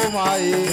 रुक्माई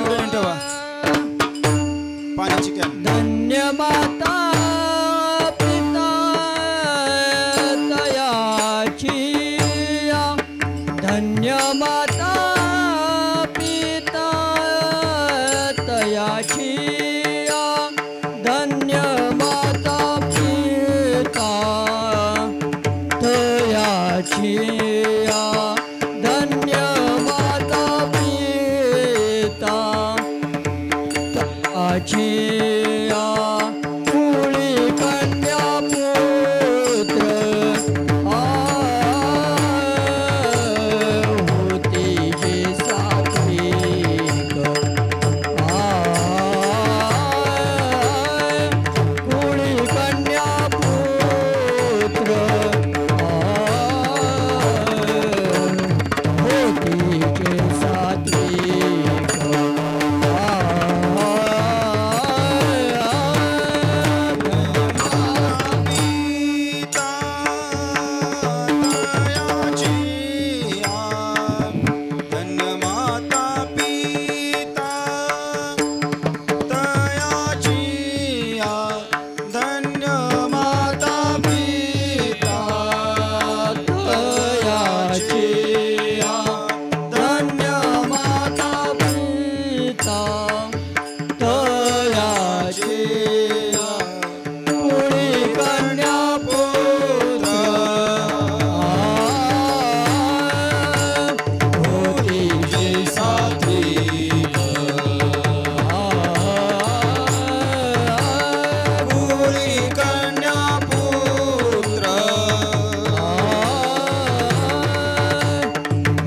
तिकडे नेऊन ठेवा पाण्याची कॅन. धन्य माता पिता तयाची, धन्य माता पिता तयाची, धन्य माता पिता तयाची, धन्य माता पिता तयाची, कुळी कन्या पुत्र होती जे सात्विक, कुळी कन्या पुत्र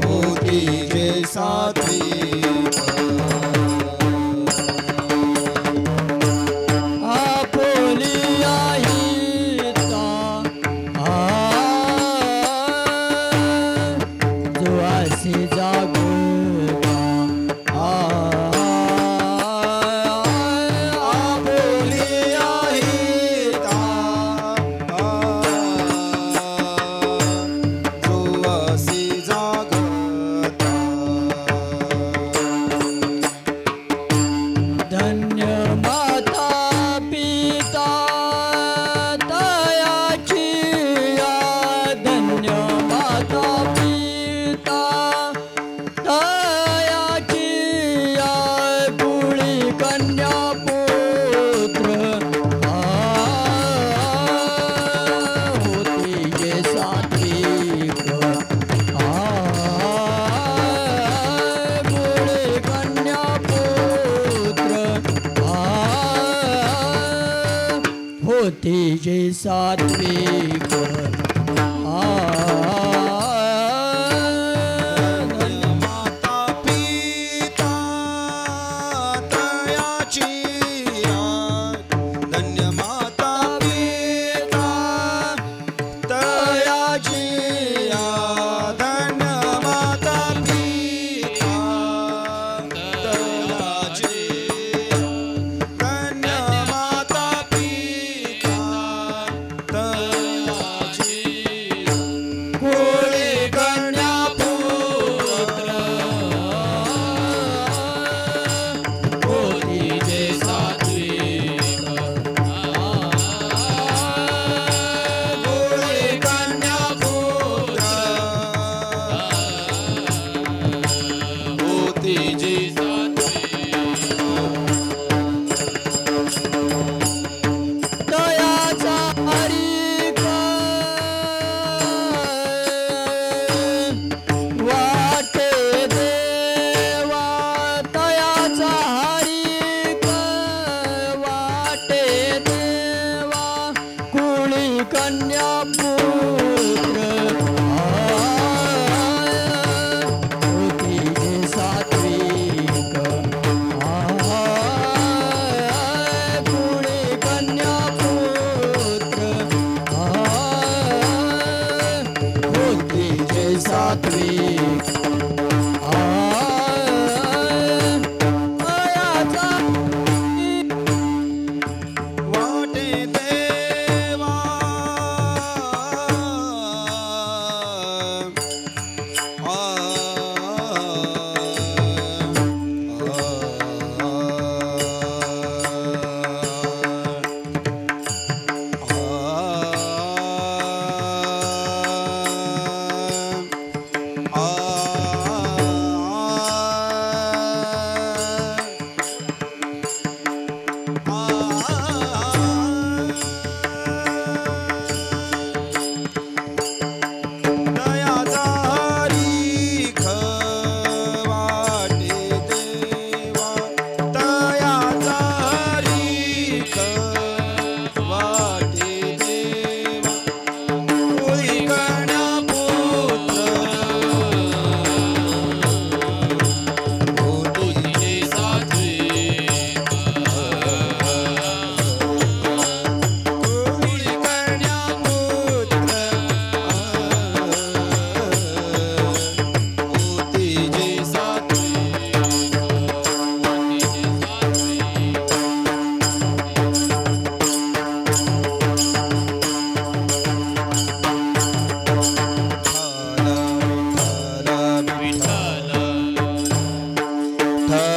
होती जे सात्विक, होती जे सात्विक, माता पिता तयाची, धन्य माता पिता तयाची, धन्य माता पिता तयाची, धन्य माता पिता तयाची.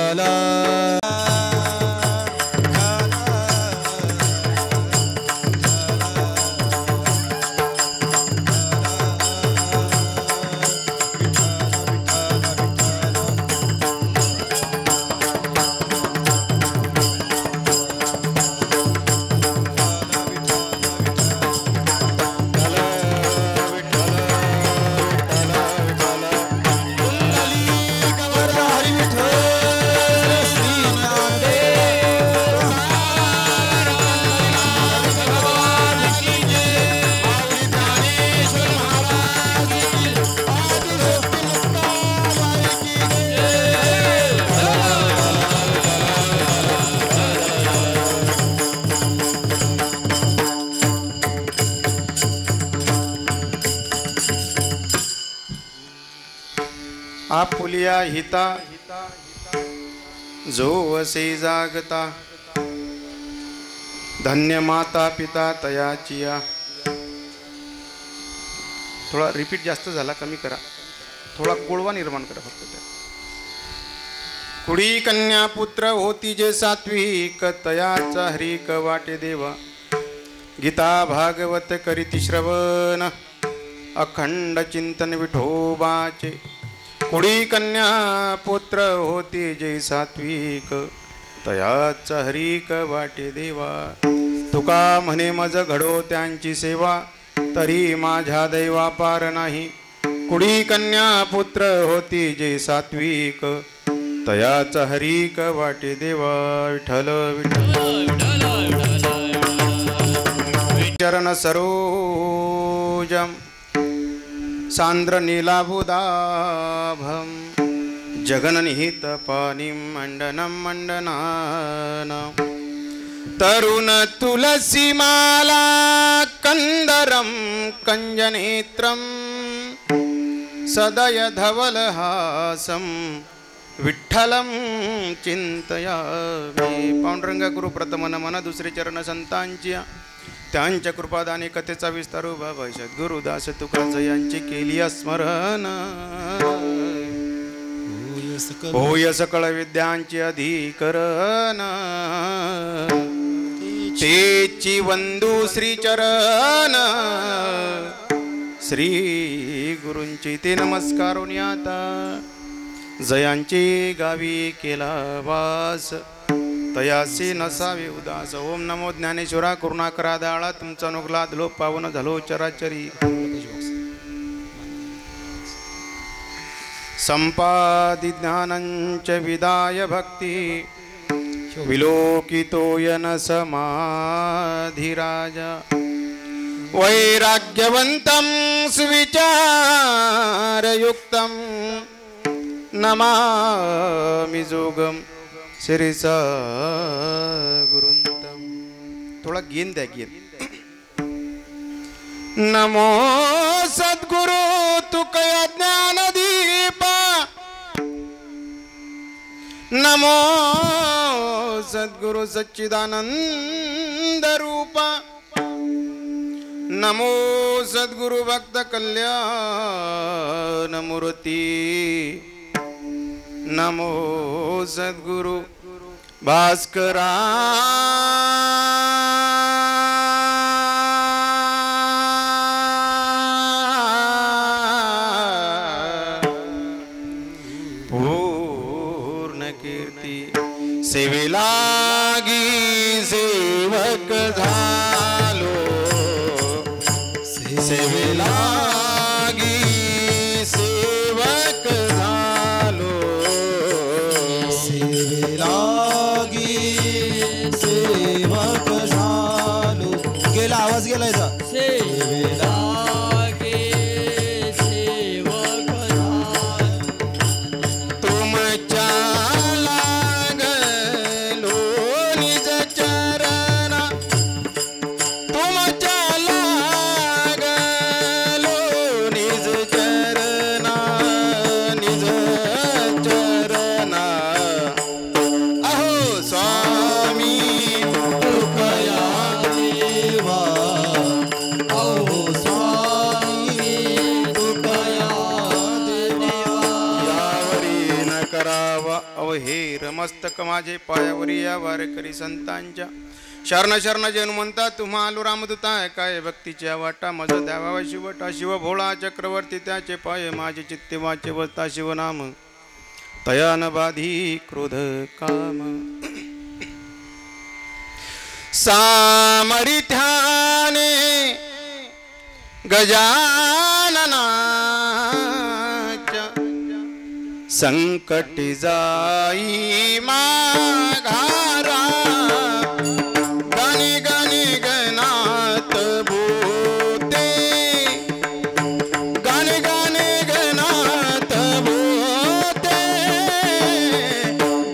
विठ्ठल आपुलिया हिता जो असे जागता धन्य माता पिता तयाचिया. थोडा रिपीट जास्त झाला, कमी करा, थोडा गोडवा निर्माण करा फक्त त्या. कुडी कन्या पुत्र होती जे सात्विक तयाचा हरिक वाटे देवा. गीता भागवत करीती श्रवण अखंड चिंतन विठोबाचे. कुडी कन्या पुत्र होती जे सात्विक तयाचा हरिक वाटे देवा. तुका म्हणे मज घडो त्यांची सेवा तरी माझ्या दैवा पार नाही. कुडी कन्या पुत्र होती जे सात्विक तयाचा हरिक वाटे देवा. विठ्ठल विठ्ठल चरण सरोजम सांद्र नीलाभुदाभम जगननिहित पानिं मंडनं मंडनान. तरुण तुलसी माला कंदरम कंजनेत्रम सदय धवलहासम विठ्ठलं चिंतयामि. पांडुरंगा गुरु प्रथम नमन दुसरे चरण संतांची त्यांच्या कृपादाने कथेचा विस्तार बाबा सद्गुरुदास तुकाराम यांची केली स्मरण. होय सकळ विद्यांची अधिकरण तेची वंदू श्री चरण. श्री गुरूंची ते नमस्कारोनी आता जयांची गावी केला वास तयासी नसावे उदास. ओम नमो ज्ञानेश्वरा करुणाकरा दाळा तुमचा नुगलाद लोप पावन झालो चराचरी. संपादि ज्ञानंच विदाय भक्ती विलोकितोयन समाधिराजा. वैराग्यवंतं सुविचारयुक्तं नमामि जोगम श्रीसा गुरुंतम. थोडा गेन द्या गेन. नमो सद्गुरु तुकया ज्ञानदीपा. नमो सद्गुरु सच्चिदानंद रूपा. नमो सद्गुरु भक्त कल्याण मूर्ती. नमो सद्गुरु भास्करा. पूर्ण कीर्ती सेवेलागी सेवक झालो. सेवेलागी सेवक झालो. सेवेलागी सेवक झालो. गेला आवाज गेलाय का? सेवेलागी सेवक झालो. तुमच्या लागलो निज चरण. तुमच्या लागलो निज चरण. निज चरण अहो मस्तक माझे पायावरी या वारकरी संतांच्या शरण शरण जन म्हणता तुम्हा आलो रामदूता काय भक्तीच्या वाटा मज द्यावा शिवटा शिव भोळा चक्रवर्ती त्याचे पाय माझे चित्ते वाचे वता शिवनाम तयान बाधी क्रोध काम सामरिथ्याने गजाननाच्या संकट जाई माघारा गणे गणे गणात भूते गणे गणे गणात भूते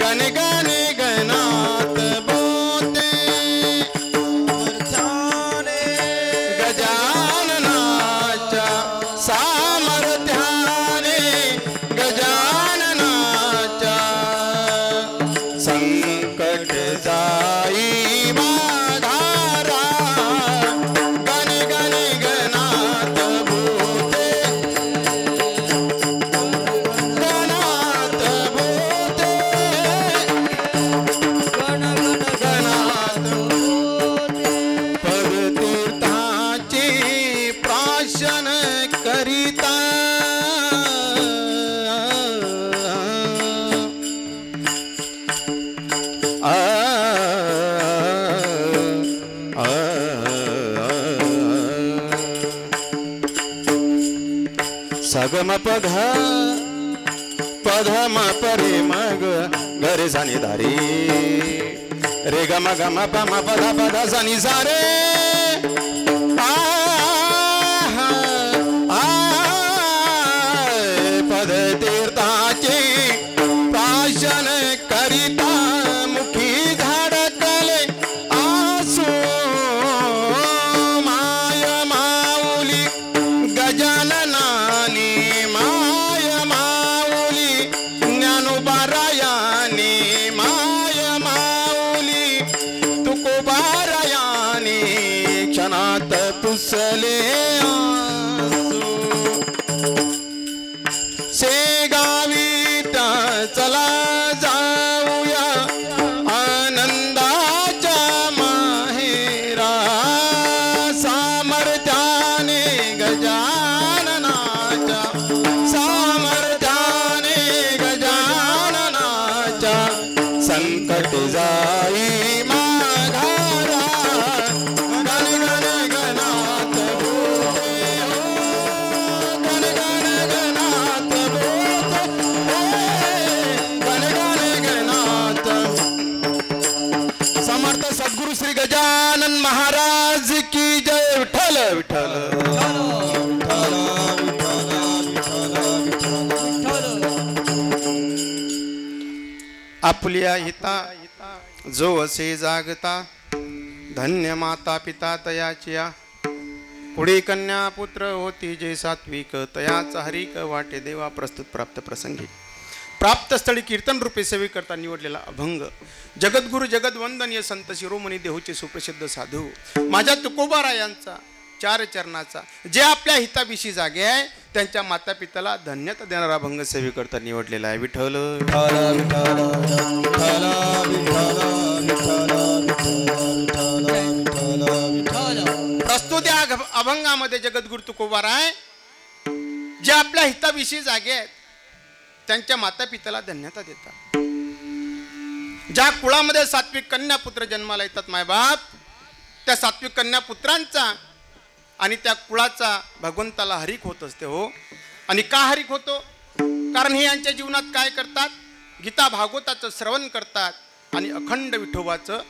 गणे गणे गणात भूते गजाननाच्या सामर्थ्याने गजाननाच्या संकट जाई माघारा गणे गणे गणात भूते गणात भूते गणात परतीर्थाची प्राशन करिता सगम पध पधम परे मग घरे सानी धारी रे गम गम पम पध पध सानी सारे पद तीर्थाचे प्राशन करिता मुखी धडकले आसू माय माऊली गजाननाने माय माऊली ज्ञानोबारायाने माय माऊली तुकोबारायाने क्षणात पुसले आसू शेगावीत चला जाऊया आनंदाच्या माहेरा सामर्थ्याने गजाननाच्या सामर्थ्याने गजाननाच्या संकट जाई माघारा गण गण गणात भूते गण गण गणात भूते गण गण गणात समर्थ सद्गुरु श्री गजानन महाराज की जय विठ्ठल विठ्ठल आपल्या हिता जो असे जागता धन्य माता पिता तयाचिया पुढे कन्या पुत्र होती जे सात्विक तयाचा हरिक वाटे देवा प्रस्तुत प्राप्त प्रसंगी प्राप्त स्थळी कीर्तन रूपे सेवे करता निवडलेला अभंग जगद्गुरु जगदवंदनीय संत शिरोमणी देहूचे सुप्रसिद्ध साधू माझ्या तुकोबारायांचा चार चरणाचा जे आपल्या हिताविषयी जागे आहे त्यांच्या माता पिताला धन्यता देणारा अभंग सेवे करता निवडलेला आहे विठ्ठल प्रस्तुत या अभंगामध्ये जगद्गुरु तुकोबाराय जे आपल्या हिताविषयी जागे आहेत त्यांच्या माता पिताला धन्यता देतात ज्या कुळामध्ये सात्विक कन्या पुत्र जन्माला येतात मायबाप त्या सात्विक कन्या पुत्रांचा आणि त्या कुळाचा भगवंताला हरिक होत असते हो आणि का हरिक होतो कारण हे यांच्या जीवनात काय करतात गीता भागवताचं श्रवण करतात आणि अखंड विठोबाचं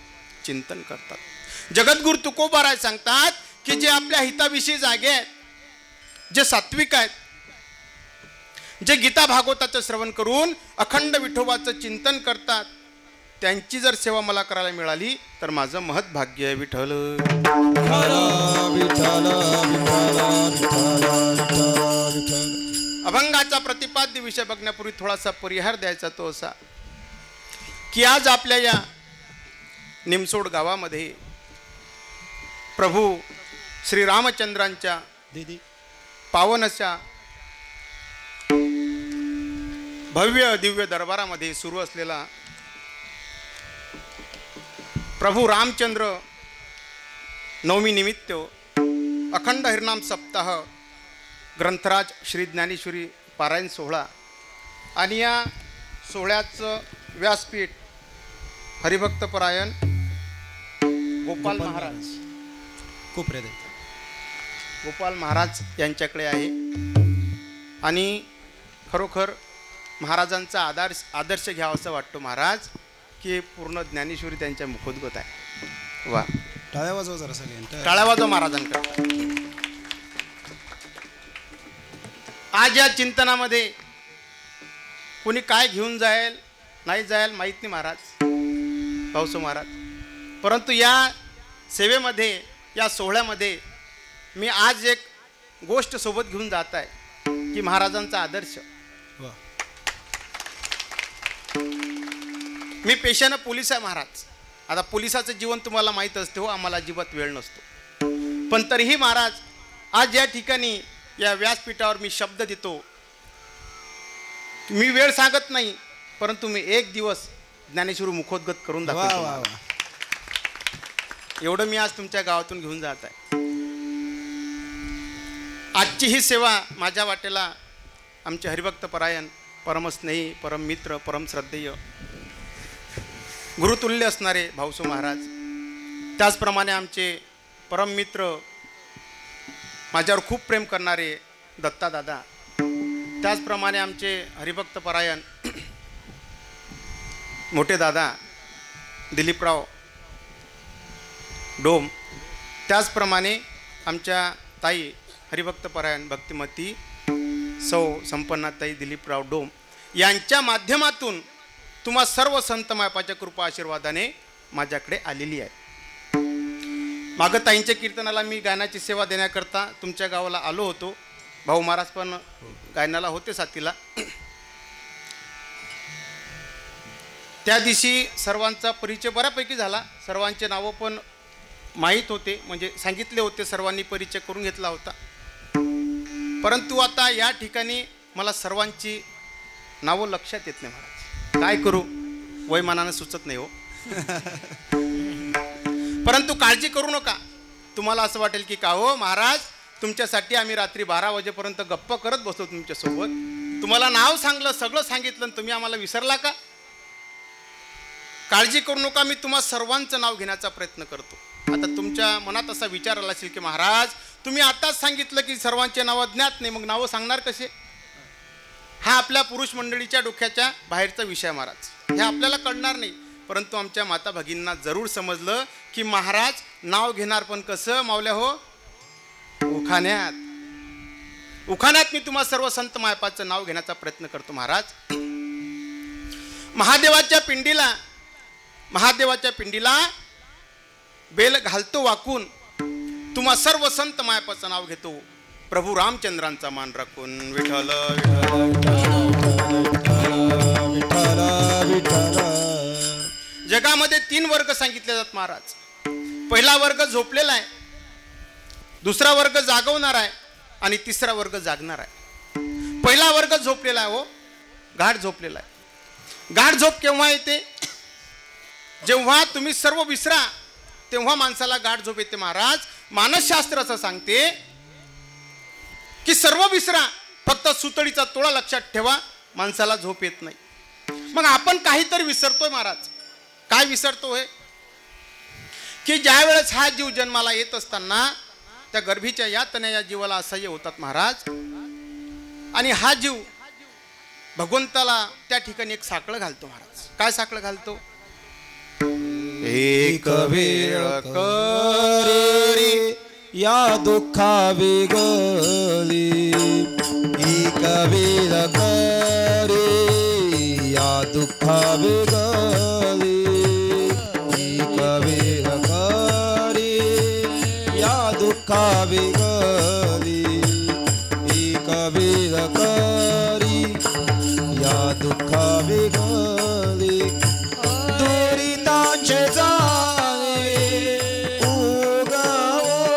चिंतन करतात जगद्गुरु तुकोबाराय सांगतात की जे आपल्या हिताविषयी जागे आहेत जे सात्विक आहेत जे गीता भागवताचं श्रवण करून अखंड विठोबाचं चिंतन करतात त्यांची जर सेवा मला करायला मिळाली तर माझं महत् भाग्य आहे विठ्ठल अभंगाचा प्रतिपाद्य विषय बघण्यापूर्वी थोडासा परिहार द्यायचा तो असा की आज आपल्या या निमसोड गावामध्ये प्रभू श्री रामचंद्रांच्या पावन अशा भव्य दिव्य दरबारामध्ये सुरू असलेला प्रभू रामचंद्र नवमी निमित्त अखंड हरिनाम सप्ताह ग्रंथराज श्री ज्ञानेश्वरी पारायण सोहळा आणि या सोहळ्याचं व्यासपीठ हरिभक्तपरायण गोपाल महाराज गोपाल महाराज यांच्याकडे आहे. आणि खरोखर महाराजांचा आदर्श घ्यावा असं वाटतो महाराज की पूर्ण ज्ञानेश्वरी त्यांच्या मुखोद्गत आहे. वा, टाळ्या वाजवा जरा सगळ्यांनी. टाळ्या वाजवा महाराजांकरता. आज या चिंतनामध्ये कोणी काय घेऊन जाईल नाही जाईल माहीत नाही महाराज, भाऊसो महाराज, परंतु या सेवेमध्ये या सोहळ्यामध्ये मी आज एक गोष्ट सोबत घेऊन जात आहे की महाराजांचा आदर्श. मी पेशानं पोलीस आहे महाराज. आता पोलिसाचं जीवन तुम्हाला माहीत असते हो, आम्हाला अजिबात वेळ नसतो. पण तरीही महाराज आज या ठिकाणी या व्यासपीठावर मी शब्द देतो. मी वेळ सांगत नाही, परंतु मी एक दिवस ज्ञानेश्वरी मुखोद्गत करून दाखवतो. एवढं मी आज तुमच्या गावातून घेऊन जात आहे. आजची ही सेवा माझ्या वाटेला आमचे हरिभक्तपरायण परमस्नेही परममित्र परमश्रद्धेय गुरुतुल्य असणारे भाऊसो महाराज, त्याचप्रमाणे आमचे परममित्र माझ्यावर खूप प्रेम करणारे दत्तादादा, त्याचप्रमाणे आमचे हरिभक्तपरायण मोठे दादा दिलीपराव डोम, त्याचप्रमाणे आमच्या ताई हरिभक्तपरायण भक्तिमती सौ संपन्नाताई दिलीपराव डोम यांच्या माध्यमातून तुम्हा सर्व संत मायपाच्या कृपा आशीर्वादाने माझ्याकडे आलेली आहे. मागं ताईंच्या कीर्तनाला मी गायनाची सेवा देण्याकरता तुमच्या गावाला आलो होतो. भाऊ महाराज पण गायनाला होते साथीला. त्या दिवशी सर्वांचा परिचय बऱ्यापैकी झाला. सर्वांचे नावं पण माहीत होते, म्हणजे सांगितले होते, सर्वांनी परिचय करून घेतला होता. परंतु आता या ठिकाणी मला सर्वांची नावं लक्षात येत नाही महाराज. काय करू, वयमानानं सुचत नाही हो. परंतु काळजी करू नका. तुम्हाला असं वाटेल की का हो महाराज, तुमच्यासाठी आम्ही रात्री 12 वाजेपर्यंत गप्पा करत बसतो तुमच्यासोबत. तुम्हाला नाव सांगलं, सगळं सांगितलं, तुम्ही आम्हाला विसरला का? काळजी करू नका, मी तुम्हा सर्वांचं नाव घेण्याचा प्रयत्न करतो. आता तुमच्या मनात असा विचार आला असेल की महाराज तुम्ही आताच सांगितलं की सर्वांचे नावं ज्ञात नाही, मग नावं सांगणार कसे? हा आपल्या पुरुष मंडळीच्या डोक्याच्या बाहेरचा विषय महाराज, हे आपल्याला कळणार नाही. परंतु आमच्या माता भगिनींना जरूर समजलं की महाराज नाव घेणार पण कसं मावल्या हो, उखाण्यात. उखाण्यात मी तुम्हा सर्व संत मायपाचं नाव घेण्याचा प्रयत्न करतो महाराज. महादेवाच्या पिंडीला बेल घालतो वाकून, तुम्हा सर्व संत मायपाचं नाव घेतो, प्रभू रामचंद्रांचा मान राखून. विठ्ठल जगामध्ये 3 वर्ग सांगितले जातात महाराज. पहिला वर्ग झोपलेला आहे, दुसरा वर्ग जागवणार आहे आणि तिसरा वर्ग जागणार आहे. पहिला वर्ग झोपलेला आहे हो, गाढ झोपलेला आहे. गाढ झोप केव्हा येते? जेव्हा तुम्ही सर्व विसरा तेव्हा माणसाला गाढ झोप येते महाराज. मानसशास्त्र असं सांगते की सर्व विसरा, फक्त सुतळीचा तोळा लक्षात ठेवा, माणसाला झोप येत नाही. मग आपण काहीतरी विसरतोय महाराज. काय विसरतोय? की ज्या वेळेस हा जीव जन्माला येत असताना त्या गर्भीच्या यातना या जीवाला असह्य होतात महाराज. आणि हा जीव भगवंताला त्या ठिकाणी एक साकडं घालतो महाराज. काय साकडं घालतो? एक वेळ करे या दुःखा वेगळी, एक वेळ करे या दुःखा वेगळी, एक वेळ करे या दुःखा वेगळी, एक वेळ करी या दुःखा वेगळी. दुरितांचे जाणे उगवोनी,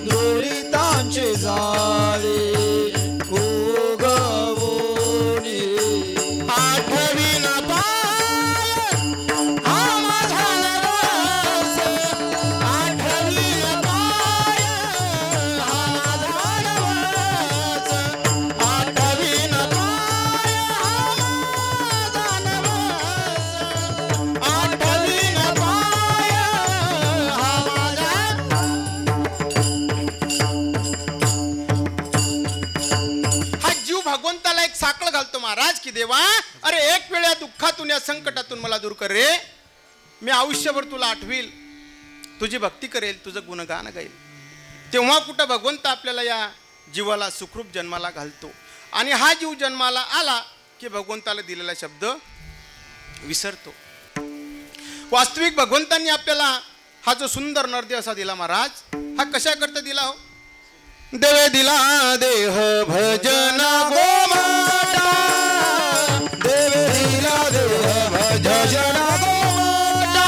दुरितांचे जाळे उगवोनी. आठवीन पाय हा माझा देवा, अरे एक वेळ या दुःखातून या संकटातून मला दूर कर रे. मी आयुष्यभर तुला आठवील, तुझी भक्ती करेल, तुझं गुणगान गाईल. तेव्हा कुठं भगवंत आपल्याला या जीवाला सुखरूप जन्माला घालतो. आणि हा जीव जन्माला आला की भगवंताला दिलेला शब्द विसरतो. वास्तविक भगवंतांनी आपल्याला हा जो सुंदर नरदेह असा दिला महाराज, हा कशा करता दिला हो? देवे दिला देह भजन गोमाता, देवे दिला देह भजन गोमाता,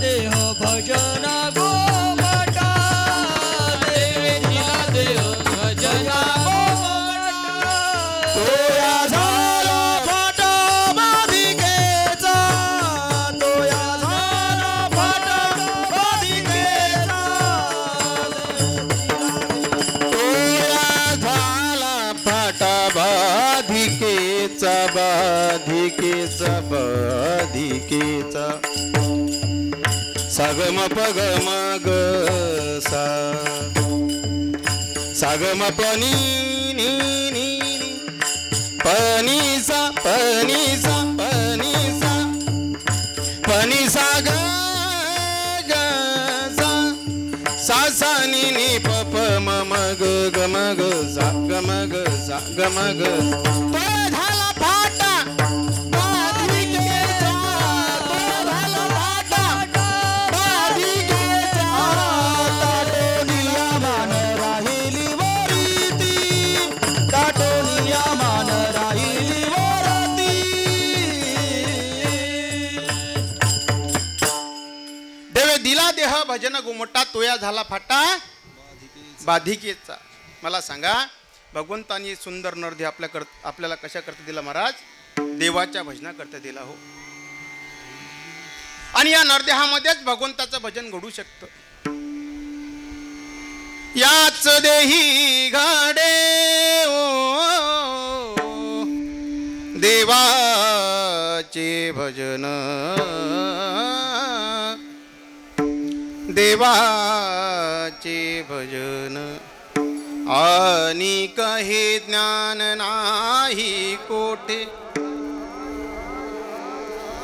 देह भजन गोमाता, देवे दिला देह भजन गोमाता. तोया झाला फाटा बाधिकेचा, तोया झाला फाटा बाधिकेचा, बाधिकेचा बाधिकेचा बाधिकेचा सागम पगम ग सा सागम पनी नी नी पनी सा पनी सा पनी सा पनी सा ग ग सा सा सा नी नी प प म म ग ग म ग सा ग म ग सा ग म ग. तो झाला फाटा बाधिकेचा, तो झाला फाटा बाधिकेचा, ताटोनिया मान राहिली वरती, ताटोनिया मान राहिली वरती. देवे दिला देह भजन गोमटा, तोया झाला फाटा बाधिकेचा. मला सांगा, भगवंतांनी सुंदर नरदेह आपल्याला कशा करता दिला महाराज? देवाच्या भजना करता दिला हो. आणि या नरदेहामध्येच भगवंताचं भजन घडू शकतं. याच देही घडे ओ देवाचे भजन, देवाचे भजन. आणि कहे ज्ञान नाही कोठे,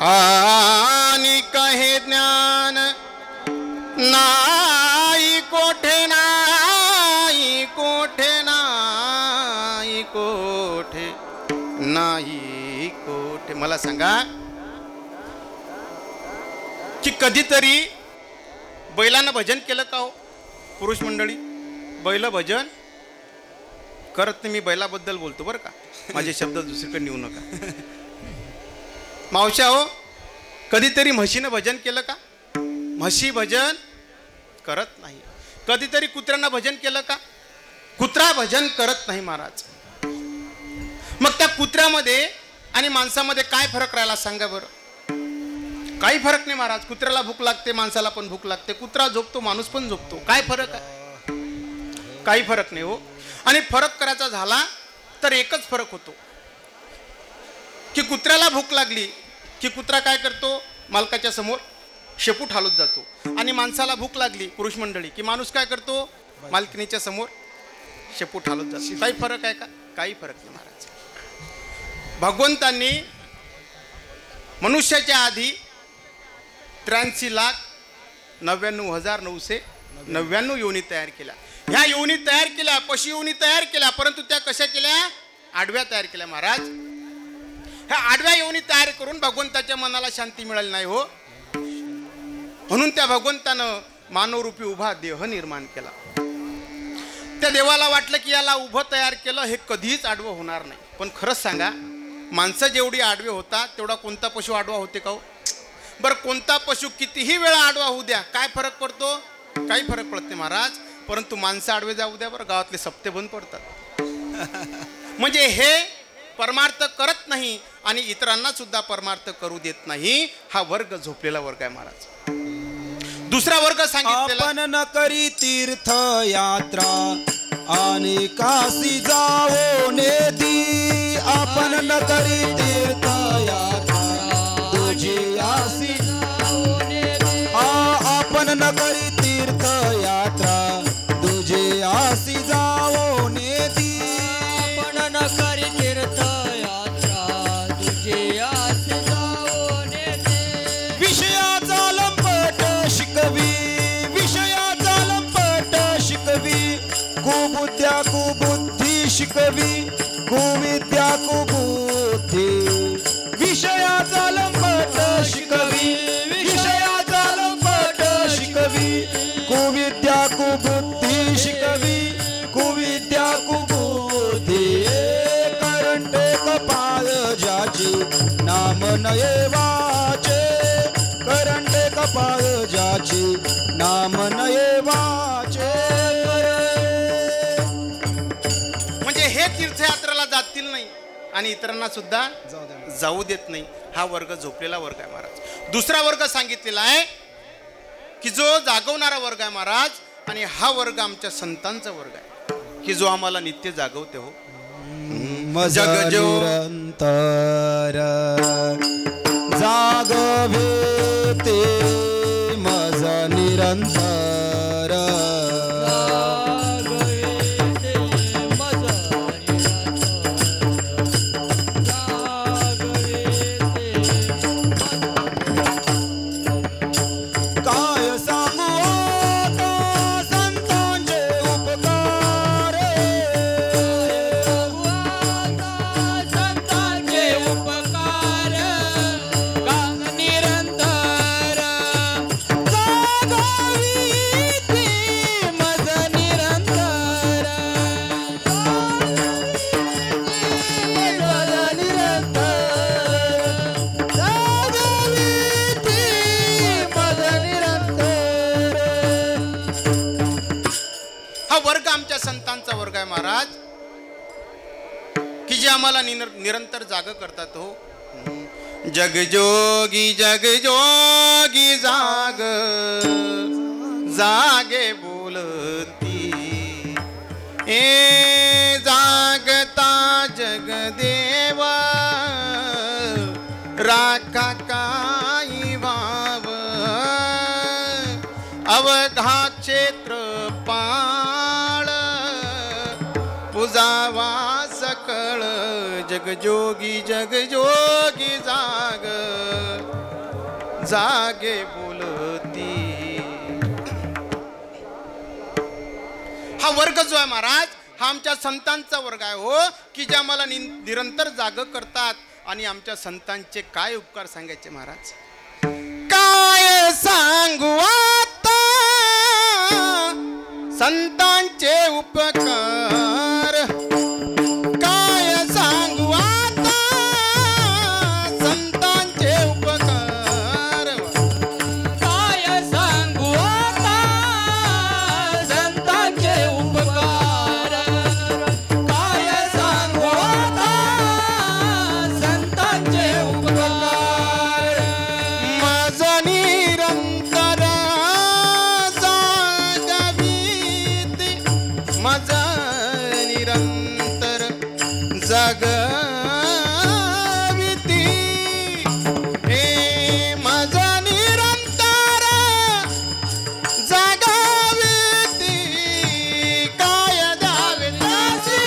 आणि कहे ज्ञान नाही कोठे, नाही कोठे, नाही कोठे, नाही कोठे. मला सांगा की कधीतरी बैलानं भजन केलं का हो? पुरुष मंडळी, बैल भजन करत नाही. मी बैलाबद्दल बोलतो बरं का, माझे शब्द दुसरीकडे नेऊ नका. मावशा हो, कधीतरी म्हशीनं भजन केलं का? म्हशी भजन करत नाही. कधीतरी कुत्र्यांना भजन केलं का? कुत्रा भजन करत नाही महाराज. मग त्या कुत्र्यामध्ये आणि माणसामध्ये काय फरक राहिला सांगा बरं? काही फरक नाही महाराज. कुत्र्याला भूक लागते, माणसाला पण भूक लागते. कुत्रा झोपतो, माणूस पण झोपतो. काय फरक आहे? काही फरक नाही हो. आणि फरक करायचा झाला तर एकच फरक होतो की कुत्र्याला भूक लागली की कुत्रा काय करतो? मालकाच्या समोर शेपूट हालत जातो. आणि माणसाला भूक लागली, पुरुष मंडळी, की माणूस काय करतो? मालकिनीच्या समोर शेपूट हालत जातो. काही फरक आहे का? काही फरक नाही महाराज. भगवंतांनी मनुष्याच्या आधी 83,99,999 योनी तयार केल्या. ह्या योनी तयार केल्या, पशु योनी तयार केल्या, परंतु त्या कशा केल्या? आडव्या तयार केल्या महाराज. ह्या आडव्या योनी तयार करून भगवंताच्या मनाला शांती मिळाली नाही हो. म्हणून त्या भगवंतानं मानवरूपी उभा देह निर्माण केला. त्या देवाला वाटलं की याला उभं तयार केलं, हे कधीच आडवं होणार नाही. पण खरंच सांगा, माणसं जेवढी आडवे होतात तेवढा कोणता पशु आडवा होते का हो? बरं, कोणता पशु कितीही वेळा आडवा होऊ द्या, काय फरक पडतो? काही फरक पडत नाही महाराज. परंतु माणसं आडवे जाऊ द्या बरं, गावातले सप्ते बंद पडतात. म्हणजे हे परमार्थ करत नाही आणि इतरांना सुद्धा परमार्थ करू देत नाही. हा वर्ग झोपलेला वर्ग आहे महाराज. दुसरा वर्ग सांगितलेला, आपण न करी तीर्थ यात्रा आणि काशी जावो नेती. आपण न करी तीर्थ यात्रा तुझी आसी जावो नेती. आपण न करी तीर्थ यात्रा तुझी आसी जावो नेती. आपण न करी तीर्थ शिकवी कुविद्या कुबुद्धी विषयाचा लंपट शिकवी विषयाचा लंपट शिकवी कुविद्या कुबुद्धी शिकवी कुविद्या कुबुद्धी करंटे कपाळ ज्याची नाम नये वाचे करंटे कपाळ ज्याची नाम नये वाचे. म्हणजे हे तीर्थयात्रेला जातील नाही आणि इतरांना सुद्धा जाऊ देत नाही. हा वर्ग झोपलेला वर्ग आहे महाराज. दुसरा वर्ग सांगितलेला आहे की जो जागवणारा वर्ग आहे महाराज, आणि हा वर्ग आमच्या संतांचा वर्ग आहे की जो आम्हाला नित्य जागवते. हो मज निरंतर जागवे ते मज निरंतर संतांचा वर्ग आहे महाराज की जे आम्हाला निरंतर जाग करतात. हो जगजोगी जाग जागे बोलती ए जागता जगदेवा राखा काही वाव अवघा क्षेत्र पुजावा सकळ जगजोगी जाग जागे बोलती. हा वर्ग जो आहे महाराज हा आमच्या संतांचा वर्ग आहे. हो की जे आम्हाला निरंतर जाग करतात. आणि आमच्या संतांचे काय उपकार सांगायचे महाराज, काय सांगू आता संतांचे उपकार, काय सांगू आता संतांचे उपकार, काय सांगू आता संतांचे उपकार, काय सांगू आता संतांचे उपकार. माझा निरंतर माझा निरंतर जागविती हे माझा निरंतर जागविती काय द्यावे त्याची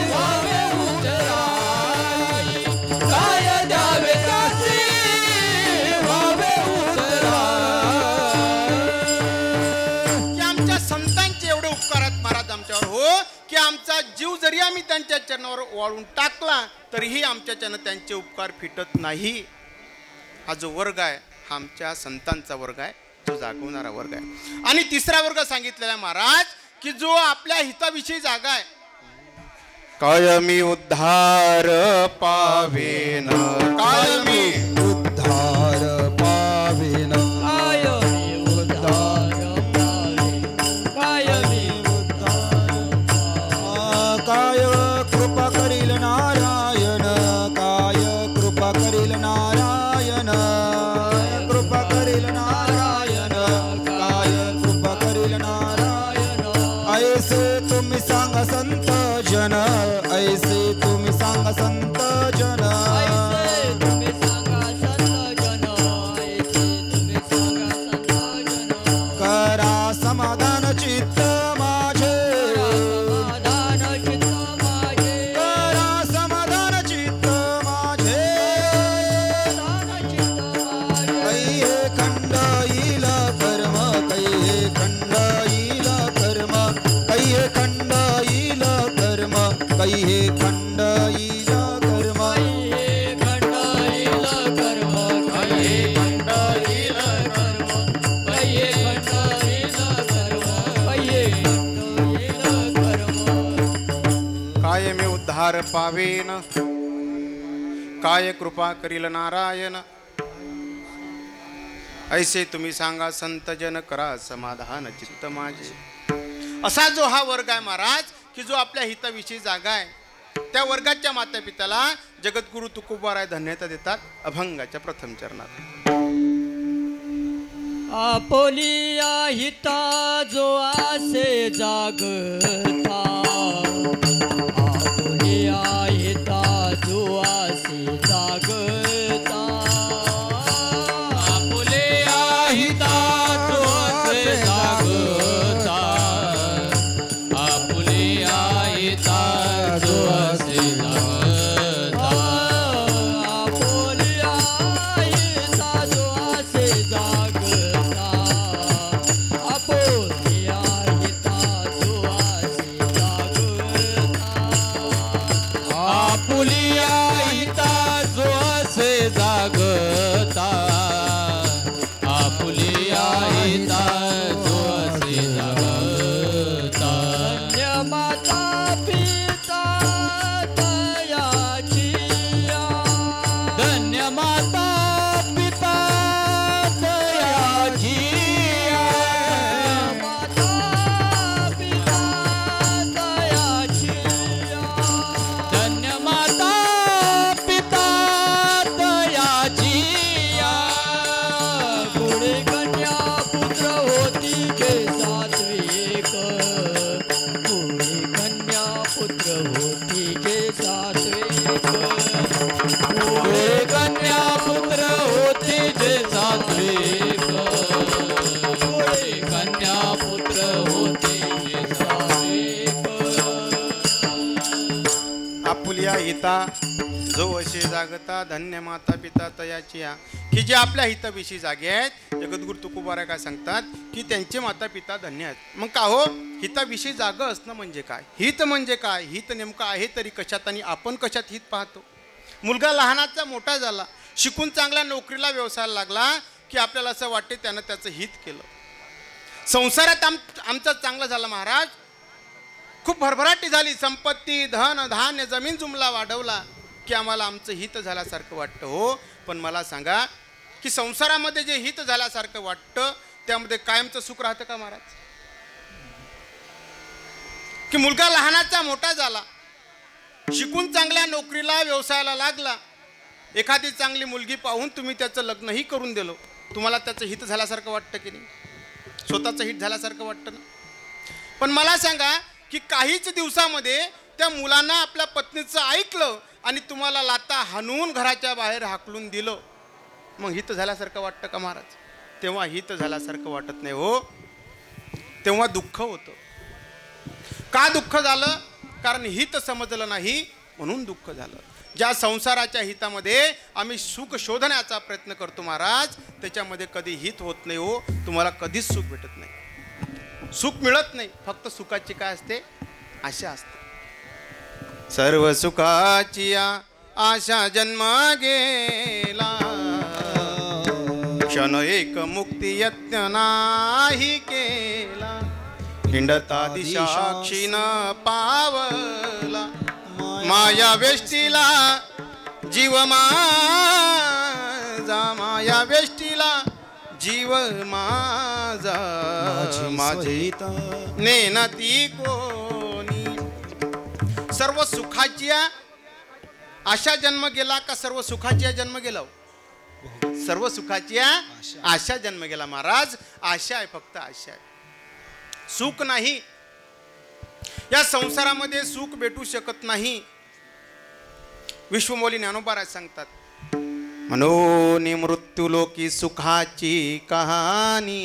व्हावे उतराई, काय द्यावे त्याची व्हावे उतराई. की आमच्या संतांचे एवढे उपकार आहेत महाराज आमच्यावर. हो की आमचा जीव जरी आम्ही त्यांच्या चरणावर वाळून टाकला तरीही आमच्याच्यानं त्यांचे उपकार फिटत नाही. हा जो वर्ग आहे हा आमच्या संतांचा वर्ग आहे, जो जागवणारा वर्ग आहे. आणि तिसरा वर्ग सांगितलेला आहे महाराज की जो आपल्या हिताविषयी जागा आहे. कायमी उद्धार पावेन, कायमी उद्धार पावेन, काय कृपा करील नारायण, काय कृपा करील नारायण, कृपा करील नारायण, काय कृपा करील नारायण. ऐसे तुम्ही सांगा संत जन, ऐसे तुम्ही सांगा संत जन, करा समाधान चित्त माझे, करा समाधान चित्त माझे, पार पावेन काय कृपा करील नारायण ऐसे तुम्ही सांगा संत जन करा समाधान चित्त माझे. असा जो हा वर्ग आहे महाराज की जो आपल्या हिताविषयी जागा आहे त्या वर्गाच्या माता पित्याला जगद्गुरु तुकोबाराय धन्यता देतात अभंगाच्या प्रथम चरणात. आपोलिया हिता जो आसे जागता आपोलिया हिता जो आसे जागता आपोलिया हिता जो आसे जागता आपोलिया हिता जो आसे जागता आपोलिया हिता जो आसे जागता आपोलिया हिता जो आसे जागता आपुलिया हिता जो असे जागता आपुलिया हिता जो असे जागता धन्य माता पिता तयाची धन्य माता पिता तयाची माता पिता तयाची धन्य माता पिता तयाची पुढे कन्या पुत्र होती जे सात्विक पुढे कन्या पुत्र होती जे सात्विक पुढे कन्या पुत्र होती जे सात्विक पुढे कन्या पुत्र होती जे सात्विक आपुलिया हिता जो असे जागता धन्य माता पिता तयाची की जे आपल्या हिताविषयी जागे आहेत जगद्गुरु तुकोबाराय काय सांगतात की त्यांचे माता पिता धन्य आहेत. मग का हो हिताविषयी जाग असणं म्हणजे काय हित म्हणजे काय हित नेमकं आहे तरी कशात आणि आपण कशात हित पाहतो. मुलगा लहानाचा मोठा झाला शिकून चांगल्या नोकरीला व्यवसायाला लागला की आपल्याला असं वाटते त्यानं त्याचं हित केलं. संसारात आमचं चांगलं झालं महाराज खूप भरभराटी झाली संपत्ती धन धान्य जमीन जुमला वाढवला की आम्हाला आमचं हित झाल्यासारखं वाटतं. हो पण मला सांगा की संसारामध्ये जे हित झाल्यासारखं वाटतं त्यामध्ये कायमचं सुख राहतं का महाराज. की मुलगा लहानाचा मोठा झाला शिकून चांगल्या नोकरीला व्यवसायाला लागला एखादी चांगली मुलगी पाहून तुम्ही त्याचं लग्नही करून दिलं तुम्हाला त्याचं हित झाल्यासारखं वाटतं की नाही स्वतःचं हित झाल्यासारखं वाटतं ना. पण मला सांगा की काहीच दिवसामध्ये त्या मुलांना आपल्या पत्नीचं ऐकलं आणि तुम्हाला लाता हाणून घराच्या बाहेर हाकलून दिलं मग हित झाल्यासारखं वाटतं का महाराज. तेव्हा हित झाल्यासारखं वाटत नाही हो तेव्हा दुःख होतं. का दुःख झालं कारण हित समजलं नाही म्हणून दुःख झालं. ज्या संसाराच्या हितामध्ये आम्ही सुख शोधण्याचा प्रयत्न करतो महाराज त्याच्यामध्ये कधी हित होत नाही हो तुम्हाला कधीच सुख भेटत नाही सुख मिळत नाही. फक्त सुखाची काय असते आशा असते. सर्व सुखाची आशा जन्म गेला क्षण एक मुक्ती यत्न नाही केला हिंडता दिशा क्षीण पावला माया वेष्टीला जीव माझा माया वेष्टीला जीव माझा माझी नेनती कोणी. सर्व सुखाची आशा जन्म गेला का सर्व सुखाची जन्म गेला सर्व सुखाची आशा जन्म गेला महाराज. आशा आहे फक्त आशा आहे सुख नाही. या संसारामध्ये सुख भेटू शकत नाही. विश्वमौली ज्ञानोबा सांगतात म्हणून मृत्यू लोकी सुखाची कहाणी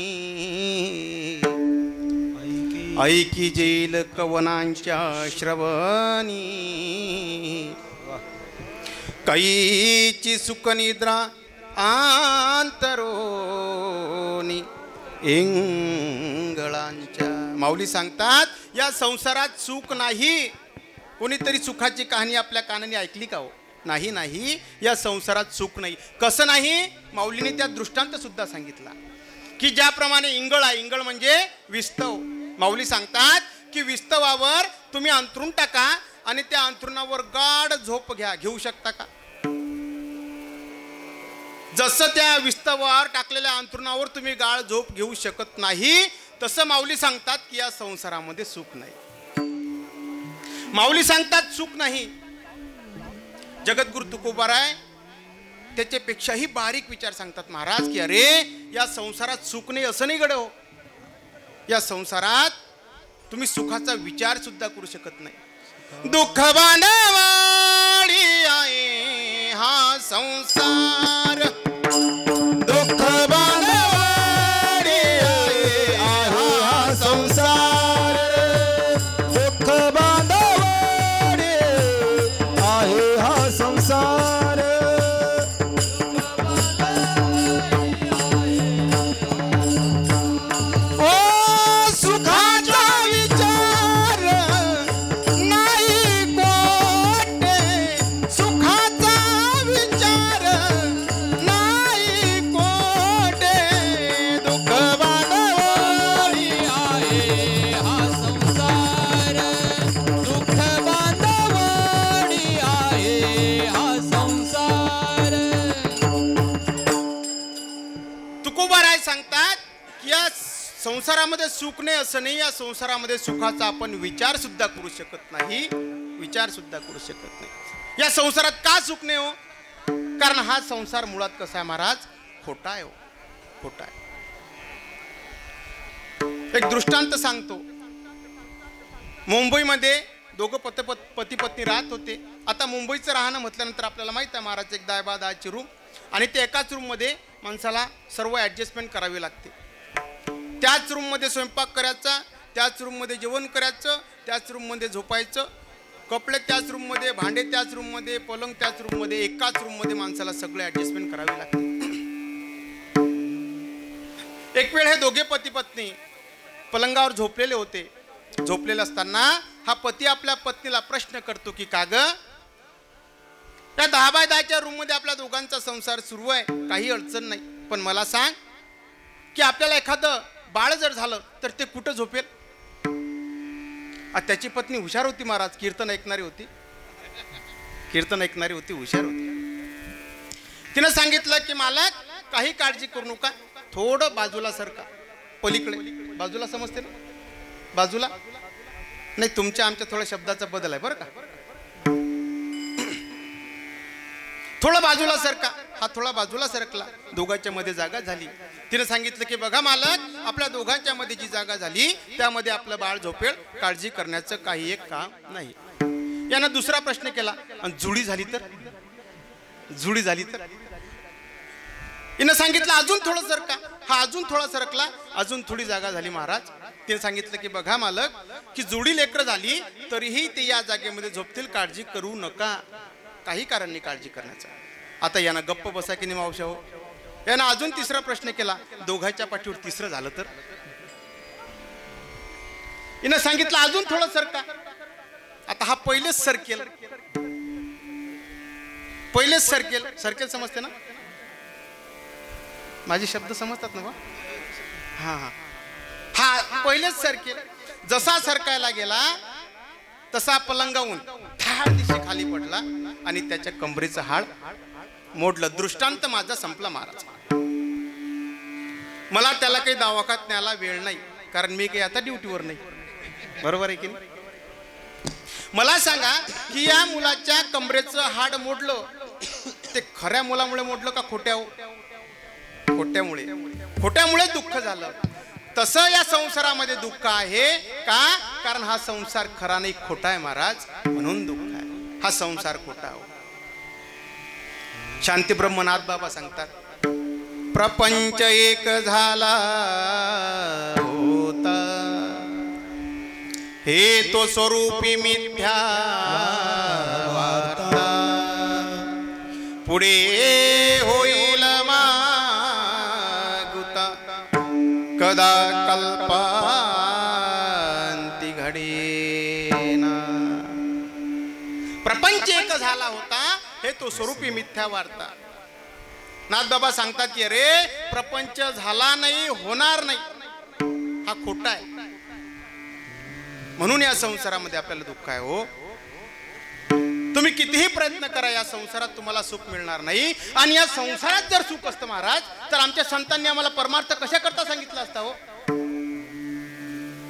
ऐकी जेल कवनांच्या श्रवणी कैची सुखनिद्रा आंतरोनी इंगळांच्या. माऊली सांगतात या संसारात सुख नाही. कोणीतरी सुखाची कहाणी आपल्या कानाने ऐकली का हो नाही नाही या संसारात सुख नाही. कसं नाही माऊलीने त्या दृष्टांत सुद्धा सांगितला की ज्याप्रमाणे इंगळ आहे इंगळ म्हणजे विस्तव. माऊली सांगतात की विस्तवावर तुम्ही अंतरून टाका आणि त्या अंथरुणावर गाढ झोप घेऊ शकता का? जसं त्या विस्तवावर टाकलेल्या अंथरुणावर तुम्ही गाढ झोप घेऊ शकत नाही, तसं माऊली सांगतात की या संसारामध्ये सुख नाही. माऊली सांगतात सुख नाही. जगद्गुरु तुकोबाराय त्याच्यापेक्षाही बारीक विचार सांगतात महाराज की अरे या संसारात सुख नाही असं नाही गडे हो. या संसारात तुम्ही सुखाचा विचार सुद्धा करू शकत नाही. दुःख बांधवाडी आहे हा संसार, दुःख बांधवाडी आहे हा संसार, दुःख बांधवाडी आहे हा संसार. ओ सुखाचा विचार नाही कोटे, सुखाचा विचार नाही कोटे, दुःख बांधवाडी आहे हा संसार, दुःख बांधवाडी आहे हा संसार. तुकोबाराय सांगतात की या संसारामध्ये सुख नाही असं नाही. या संसारामध्ये सुखाचा आपण विचार सुद्धा करू शकत नाही, विचार सुद्धा करू शकत नाही. या संसारात का सुख नाही हो? कारण हा संसार मुळात कसा आहे महाराज? खोटा आहे हो, खोटा आहे. एक दृष्टांत सांगतो. मुंबईमध्ये दोघं पती पत्नी राहत होते. आता मुंबईचं राहणं म्हटल्यानंतर आपल्याला माहित आहे महाराज, एक 10 रूम आणि ते एकाच रूममध्ये माणसाला सर्व ॲडजस्टमेंट करावी लागते. त्याच रूममध्ये स्वयंपाक करायचा, त्याच रूममध्ये जेवण करायचं, त्याच रूममध्ये झोपायचं, कपडे त्याच रूममध्ये, भांडे त्याच रूममध्ये, पलंग त्याच रूममध्ये, एकाच रूममध्ये माणसाला सगळे ॲडजस्टमेंट करावी लागते. एक वेळ हे दोघे पती पत्नी पलंगावर झोपलेले होते. झोपलेले असताना हा पती आपल्या पत्नीला प्रश्न करतो की का ग, त्या 10 बाय 10च्या रूममध्ये आपल्या दोघांचा संसार सुरू आहे, काही अडचण नाही, पण मला सांग की आपल्याला एखादं बाळ जर झालं तर ते कुठं झोपेल? त्याची पत्नी हुशार होती महाराज, कीर्तन ऐकणारी होती, कीर्तन ऐकणारी होती, हुशार होती. तिनं सांगितलं की मालक काही काळजी करू नका, थोडं बाजूला सरका, पलीकडे बाजूला, समजते ना बाजूला? नाही, तुमच्या आमच्या थोड्या शब्दाचा बदल आहे बरं का. थोडं बाजूला सरका. हा थोडा बाजूला सरकला, दोघांच्या मध्ये जागा झाली. तिने सांगितलं की बघा मालक, आपल्या दोघांच्या मध्ये जी जागा झाली त्यामध्ये आपलं बाळ झोपेल, काळजी करण्याचं काही एक काम नाही. यानं दुसरा प्रश्न केला, आणि जुडी झाली तर? जुडी झाली तर? हिनं सांगितलं अजून थोडं सरका. हा अजून थोडा सरकला, अजून थोडी जागा झाली महाराज. तिने सांगितलं की बघा मालक, की जोडी लेकरं झाली तरीही ते या जागेमध्ये झोपतील, काळजी करू नका, काही कारण नाही काळजी करण्याचं. आता यानं गप्प बसा की नाही मावशा हो. यानं अजून तिसरा प्रश्न केला, दोघांच्या पाठीवर तिसरं झालं तर? हिनं सांगितलं अजून थोडं सरका. आता हा पहिलेच सरकेल, पहिलेच सरकेल. सरकेल समजते ना? माझे शब्द समजतात ना बा? हा हा हा पहिलेच सरकेल. जसा सरकायला गेला तसा पलंगावून थाळ दिशे खाली पडला आणि त्याच्या कंबरेचं हाड मोडलं. दृष्टांत माझा संपला महाराज. मला त्याला काही दवाखान्यात न्यायला वेळ नाही, कारण मी काही आता ड्युटीवर नाही, बरोबर आहे की नाही? मला सांगा की या मुलाच्या कंबरेचं हाड मोडलं, ते खऱ्या मुलामुळे मोडलं का खोट्या? खोट्यामुळे. खोट्यामुळे दुःख झालं. तसं या संसारामध्ये दुःख आहे का? कारण हा संसार खरा नाही, खोटा आहे महाराज, म्हणून दुःख आहे. हा संसार खोटा हो. शांती ब्रह्मनाथ बाबा सांगतात, प्रपंच एक झाला होता, हे तो स्वरूपी मिथ्या वार्ता, पुढे होईल मागुता, कदा कल्पांती घडेना. प्रपंच एक झाला होता, हे तो स्वरूपी मिथ्या वार्ता. नाथ बाबा सांगतात की अरे प्रपंच झाला नाही, होणार नाही, हा खोटा आहे, म्हणून या संसारामध्ये आपल्याला दुःख आहे हो. तुम्ही कितीही प्रयत्न करा, या संसारात तुम्हाला सुख मिळणार नाही. आणि या संसारात जर सुख असतं महाराज, तर आमच्या संतांनी आम्हाला परमार्थ कशा करता सांगितलं असता हो.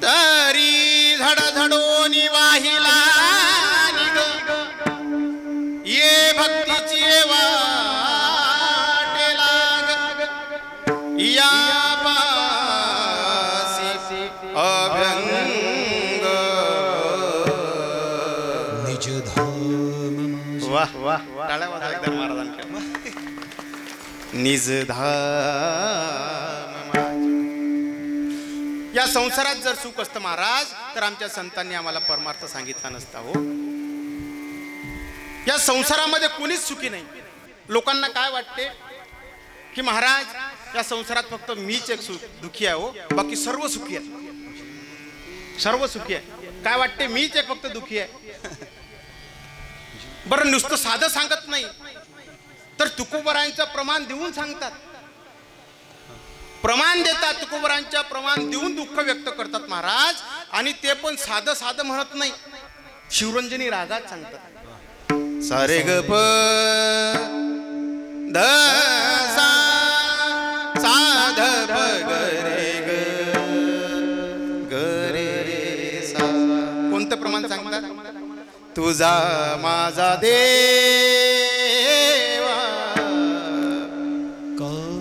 तरी झडझडोनी वाहिला ये भक्तीची वाटे लाग, या पासी अभंग निज धाम. वाह वाह, टाळ्या वाजवा एकदा महाराजांकडे. निज धाम. या संसारात जर सुख असतं महाराज, तर आमच्या संतांनी आम्हाला परमार्थ सांगितला नसता हो. या संसारामध्ये कोणीच सुखी नाही. लोकांना काय वाटते की महाराज या संसारात फक्त मीच एक दुखी आहे हो, बाकी सर्व सुखी आहे. सर्व सुखी आहे. काय वाटते, मीच एक फक्त दुखी आहे. बरं, नुसतं साधं सांगत नाही, तर तुकोबरांचं प्रमाण देऊन सांगतात. प्रमाण देतात, तुकोबरांच्या प्रमाण देऊन दुःख व्यक्त करतात महाराज. आणि ते पण साधं साधं म्हणत नाही, शिवरंजनी रागात सांगतात. सारे ग प ध सा ध प ग रे ग ग रे सा. कोणतं प्रमाण सांगतात? तुझा माझा देवा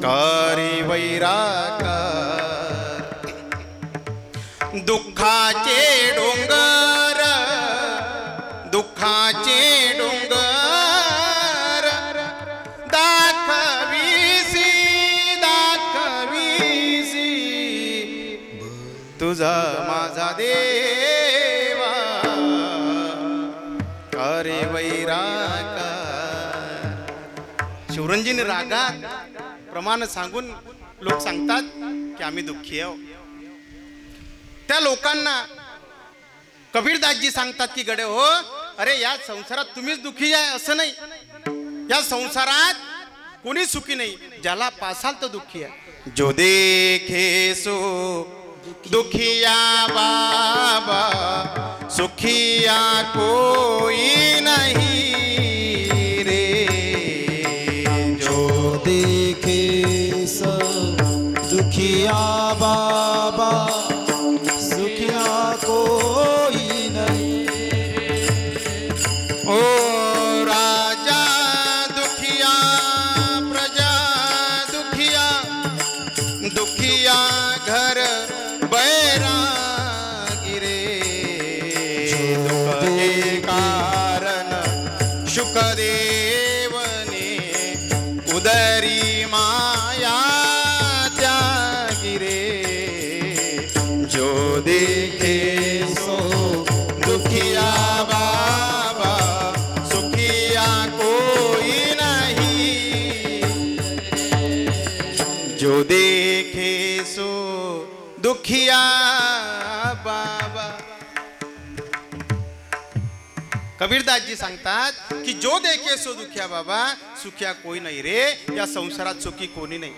कारी वैराकार, दुःखाचे डोंगर, दुःखाचे डोंगर दाखवीसी, दाखवीसी तुझा माझा देवा अरे वैराकार. शिवरंजनी रागात प्रमाण सांगून लोक सांगतात की आम्ही दुःखी आहोत. त्या लोकांना कबीरदासजी सांगतात की गडे हो, अरे या संसारात तुम्हीच दुःखी आहे असं नाही. या संसारात कोणी सुखी नाही, ज्याला पासाल तो दुःखी आहे. जो देखे सो दुखिया बाबा, सुखिया कोई नहीं रे. जो देखे सो दुखिया बाबा, सुखिया कोई नहीं. ओ राजा दुखिया, प्रजा दुखिया, दुखिया घर बैरागी रे. दुख के कारण शुकदेव ने उदरी माया त्यागी रे. जो देखे सो दुखिया बाबा, सुखिया कोई नहीं. जो देखे सो दुखिया बाबा. कबीरदासजी सांगतात की जो देखे सो दुखिया बाबा, सुखिया कोई नाही रे. या संसारात सुखी कोणी नाही,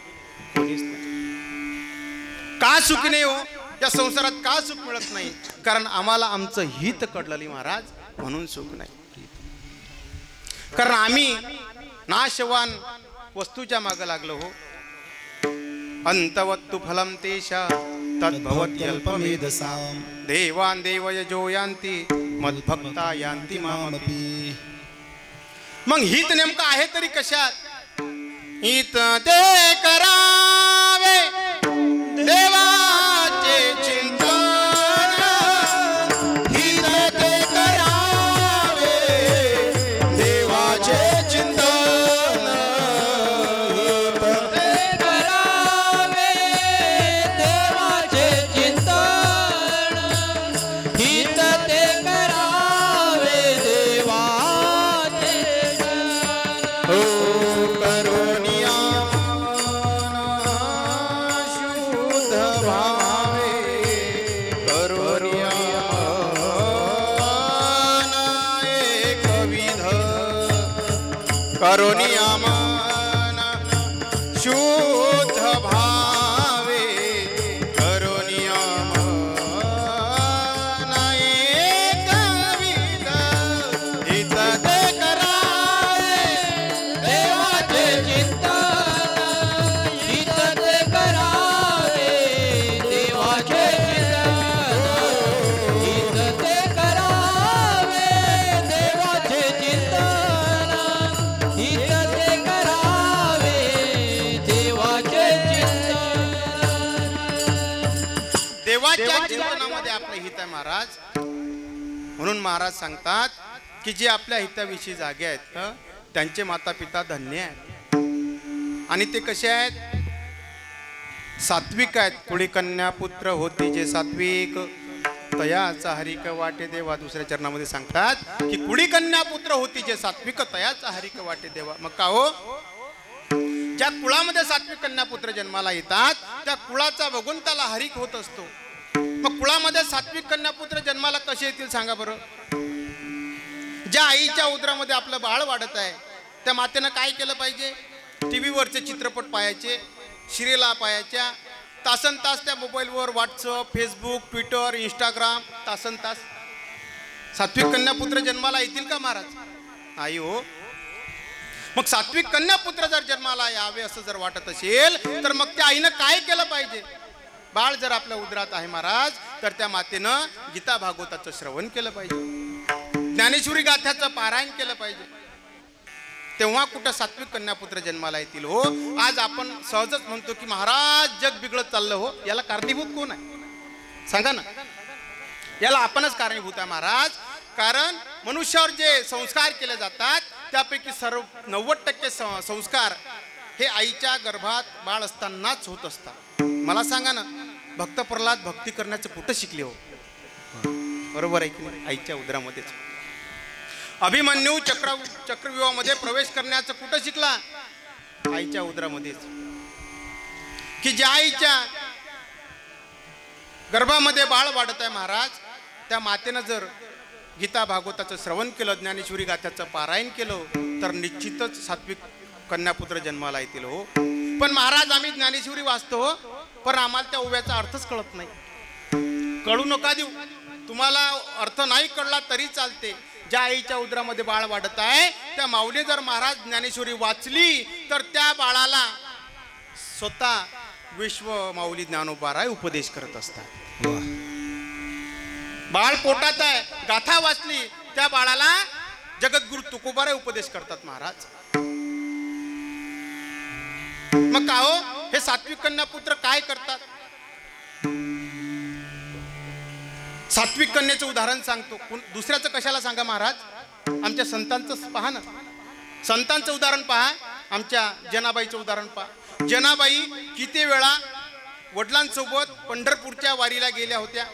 कोणीच नाही. का सुखी नाही हो? या संसारात का सुख मिळत नाही? कारण आम्हाला आमचं हित कळलं महाराज, म्हणून सुख नाही. कारण आम्ही नाशवान वस्तूच्या मागे लागलो हो. अंतवत्तु फलम तेषा तद्भवत्यल्पमेधसाम, देवान देवय जो यान्ति मद्भक्ता यान्ति मामपि. मग हित नेमकं आहे तरी कशात? हित ते करावे देवाचे चिंतन, हित ते करावे देवाचे चिंतन, हित ते करावे देवाचे चिंतन, हित ते करावे देवाचे चिंतन. हो करुणिया शुद्ध भावे, करुणिया एकविध, करुणिया शुद्ध भावे, करुणिया एकविध. हित ते महाराज. म्हणून महाराज सांगतात की जे आपल्या हिताविषयी जागे आहेत त्यांचे माता पिता धन्य आहेत. आणि ते कसे आहेत? सात्विक आहेत. कुळी कन्या पुत्र होती जे सात्विक तयाचा हरिक वाटे देवा. दुसऱ्या चरणामध्ये सांगतात की कुळी कन्या पुत्र होती जे सात्विक तयाचा हरिक वाटे देवा. मग का हो? ज्या कुळामध्ये सात्विक कन्या पुत्र जन्माला येतात त्या कुळाचा बघून त्याला हरिक होत असतो. मग कुळामध्ये सात्विक कन्या पुत्र जन्माला कसे येतील सांगा बरं? ज्या आईच्या उदरामध्ये आपलं बाळ वाढत आहे त्या मातेनं काय केलं पाहिजे? टीव्हीवरचे चित्रपट पाहायचे, सिरियला पाहायच्या, तासन तास त्या मोबाईलवर व्हॉट्सअप, फेसबुक, ट्विटर, इंस्टाग्राम तासन तास. सात्विक कन्या पुत्र जन्माला येतील का महाराज? आई हो. मग सात्विक कन्या पुत्र जर जन्माला यावे असं जर वाटत असेल तर मग त्या आईनं काय केलं पाहिजे? बाळ जर आपल्या उदरात आहे महाराज तर त्या मातेनं गीता भागवताचं श्रवण केलं पाहिजे, ज्ञानेश्वरी गाथ्याचं पारायण केलं पाहिजे. तेव्हा कुठं सात्विक कन्यापुत्र जन्माला येतील हो. आज आपण सहजच म्हणतो की महाराज जग बिघडत चाललं हो. याला कारणीभूत कोण आहे सांगा ना? याला आपणच कारणीभूत आहे महाराज. कारण मनुष्यावर जे संस्कार केले जातात त्यापैकी 90% संस्कार हे आईच्या गर्भात बाळ असतानाच होत असतात. मला सांगा ना, भक्त प्रल्हाद भक्ती करण्याचं कुठं शिकले हो? बरोबर आहे की नाही? आईच्या उदरामध्येच. अभिमन्यू चक्रव्यूहामध्ये प्रवेश करण्याचं कुठं शिकला? आईच्या उदरामध्येच. की ज्या आईच्या गर्भामध्ये बाळ वाढत आहे महाराज त्या मातेनं जर गीता भागवताचं श्रवण केलं, ज्ञानेश्वरी गाथ्याचं पारायण केलं तर निश्चितच सात्विक कन्यापुत्र जन्माला येतील हो. पण महाराज आम्ही ज्ञानेश्वरी वाचतो हो, पण आम्हाला त्या ओव्याचा अर्थच कळत नाही. कळू नका देऊ. तुम्हाला अर्थ नाही कळला तरी चालते. ज्या आईच्या उदरामध्ये बाळ वाढत आहे त्या माऊली जर महाराज ज्ञानेश्वरी वाचली तर त्या बाळाला स्वतः विश्व माऊली ज्ञानोबाराय उपदेश करत असतात. बाळ पोटात आहे, गाथा वाचली, त्या बाळाला जगद्गुरु तुकोबाराय उपदेश करतात महाराज. मग का हो? हे सात्विक कन्यापुत्र काय करतात? सात्विक कन्याचं उदाहरण सांगतो. दुसऱ्याचं कशाला सांगा महाराज? आमच्या संतांचं पहा ना. संतांचं उदाहरण पहा. आमच्या जनाबाईचं उदाहरण पहा. जनाबाई किती वेळा वडिलांसोबत पंढरपूरच्या वारीला गेल्या होत्या?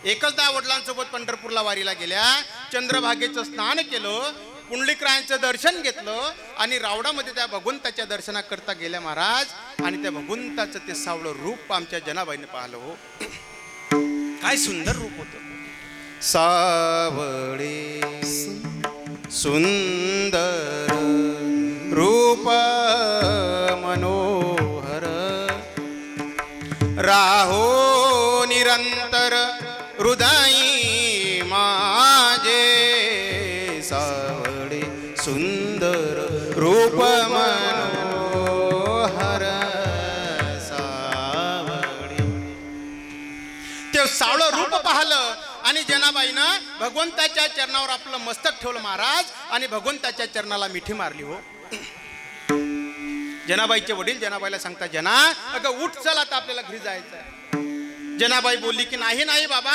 एकचदा वडिलांसोबत पंढरपूरला वारीला गेल्या. चंद्रभागेचं स्नान केलं, पुंडलिकरायांचं दर्शन घेतलं आणि रावडामध्ये त्या भगवंताच्या दर्शनाकरता गेल्या महाराज. आणि त्या भगवंताचं ते सावळं रूप आमच्या जनाबाईने पाहिलं हो. काय सुंदर रूप होतं. सावळे सुंदर रूप मनोहर राहो निरंतर हृदयी माझे. सावळे सुंदर रूप मनोहर सावळे. ते सावळं रूप पाहिलं आणि जनाबाईनं भगवंताच्या चरणावर आपलं मस्तक ठेवलं महाराज आणि भगवंताच्या चरणाला मिठी मारली हो. जनाबाईचे वडील जनाबाईला सांगता, जना अगं उठ, चल आता आपल्याला घरी जायचं आहे. जनाबाई बोलली की नाही नाही बाबा,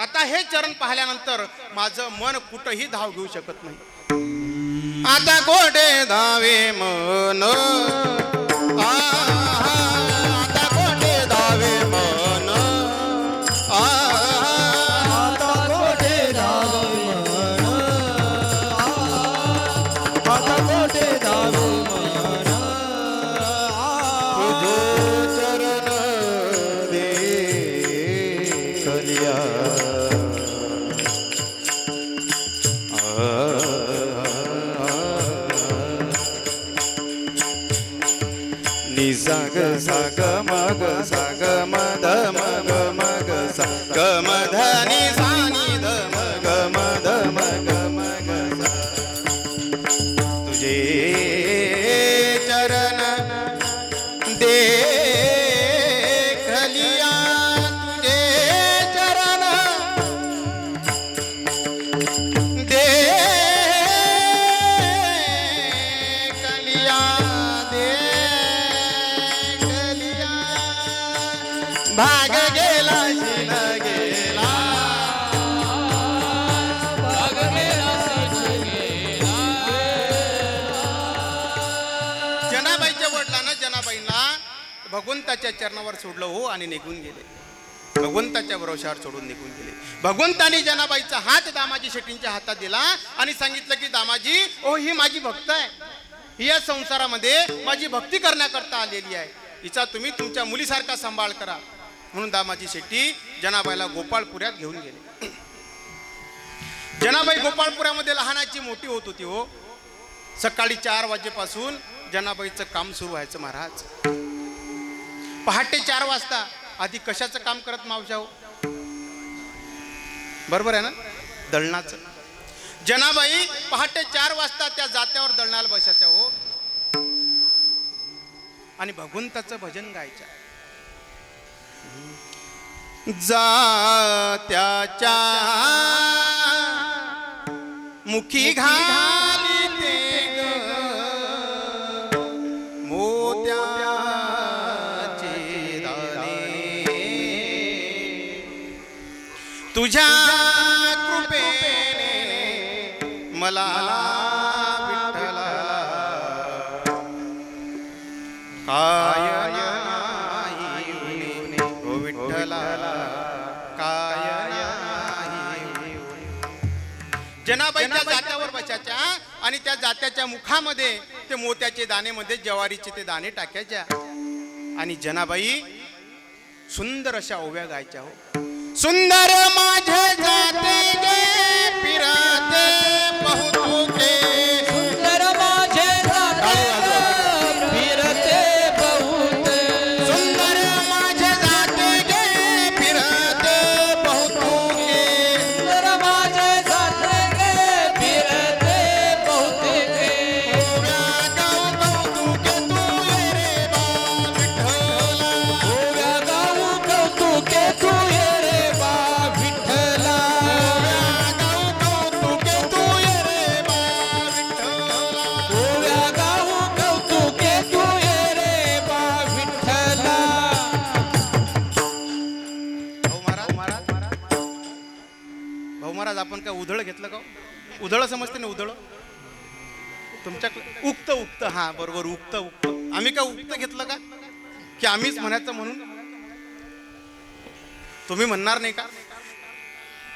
आता हे चरण पाहिल्यानंतर माझं मन कुठंही धाव घेऊ शकत नाही. आता कोठे धावे मन, आता कोठे धावे मन, आता कोठे धावे मन, आता कोठे धावे मन, तुझे चरण दे कलिया. साग साग मग साग मध मग मग साग मध नि सा नि ध मग मध मग मग सा. तुझे चरण देखलिया, तुझे चरण देखलिया, भाग गेला शिन गेला भाग गेला शिन गेला. जनाबाईच्या वडिलांना जनाबाईंना भगवंताच्या चरणावर सोडलं हो आणि निघून गेले. भगवंताच्या भरोशावर सोडून निघून गेले. भगवंताने जनाबाईचा हात दामाजी शेट्टींच्या हातात दिला आणि सांगितलं की दामाजी, ओ ही माझी भक्त आहे, ही या संसारामध्ये माझी भक्ती करण्याकरता आलेली आहे, हिचा तुम्ही तुमच्या मुलीसारखा सांभाळ करा. म्हणून दामाजी शेट्टी जनाबाईला गोपाळपुऱ्यात घेऊन गेले. जनाबाई गोपाळपुऱ्यामध्ये लहानाची मोठी होत होती हो. सकाळी 4 वाजेपासून जनाबाईचं काम सुरू व्हायचं महाराज. पहाटे 4 वाजता. आधी कशाचं काम करत मावशा हो? बरोबर आहे ना, दळणाचं. जनाबाई पहाटे 4 वाजता त्या जात्यावर दळणाला बसायच्या हो आणि भगवंताचं भजन गायच्या. जात्याच्या मुखी घाली ते तुझ्या कृपेने मला विठ्ठला काय नाही हो विठ्ठला काय नाही. जनाबाईच्या जात्यावर बसायच्या आणि त्या जात्याच्या मुखामध्ये ते मोत्याचे दाणेमध्ये ज्वारीचे ते दाणे टाकायच्या आणि जनाबाई सुंदर अशा ओव्या गायच्या हो. सुंदर माझे जाते गे फिरते बहुतुके. सुंदर माझे जाते फिरते बहुत. सुंदर माझे जाते गे फिरते बहुतुके. सुंदर माझे जाते गे फिरते बहुत. ओव्या गाऊ कौतुके तू ये रे बा विठ्ठला. ओव्या गाऊ कौतुके तू ये रे बा विठ्ठला. भाऊ महाराज, आपण काय उधळ घेतलं का? उधळ समजते ना, उधळ तुमच्याकडे उक्त उक्त. हा बरोबर, उक्त उक्त. आम्ही काय उक्त घेतलं का की आम्हीच म्हणायचं म्हणून? तुम्ही म्हणणार नाही का?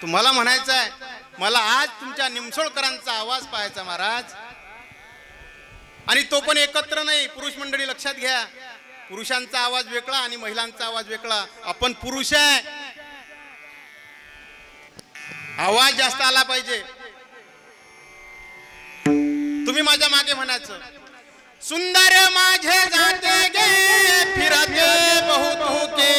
तुम्हाला म्हणायचं आहे, मला आज तुमच्या निमसोळकरांचा आवाज पाहायचा महाराज. आणि तो पण एकत्र नाही. पुरुष मंडळी लक्षात घ्या, पुरुषांचा आवाज वेगळा आणि महिलांचा आवाज वेगळा. आपण पुरुष आहे, आवाज जास्त आला पाहिजे. तुम्ही माझ्या मागे म्हणायचं, सुंदर माझे जाते गे फिरते बहुतुके.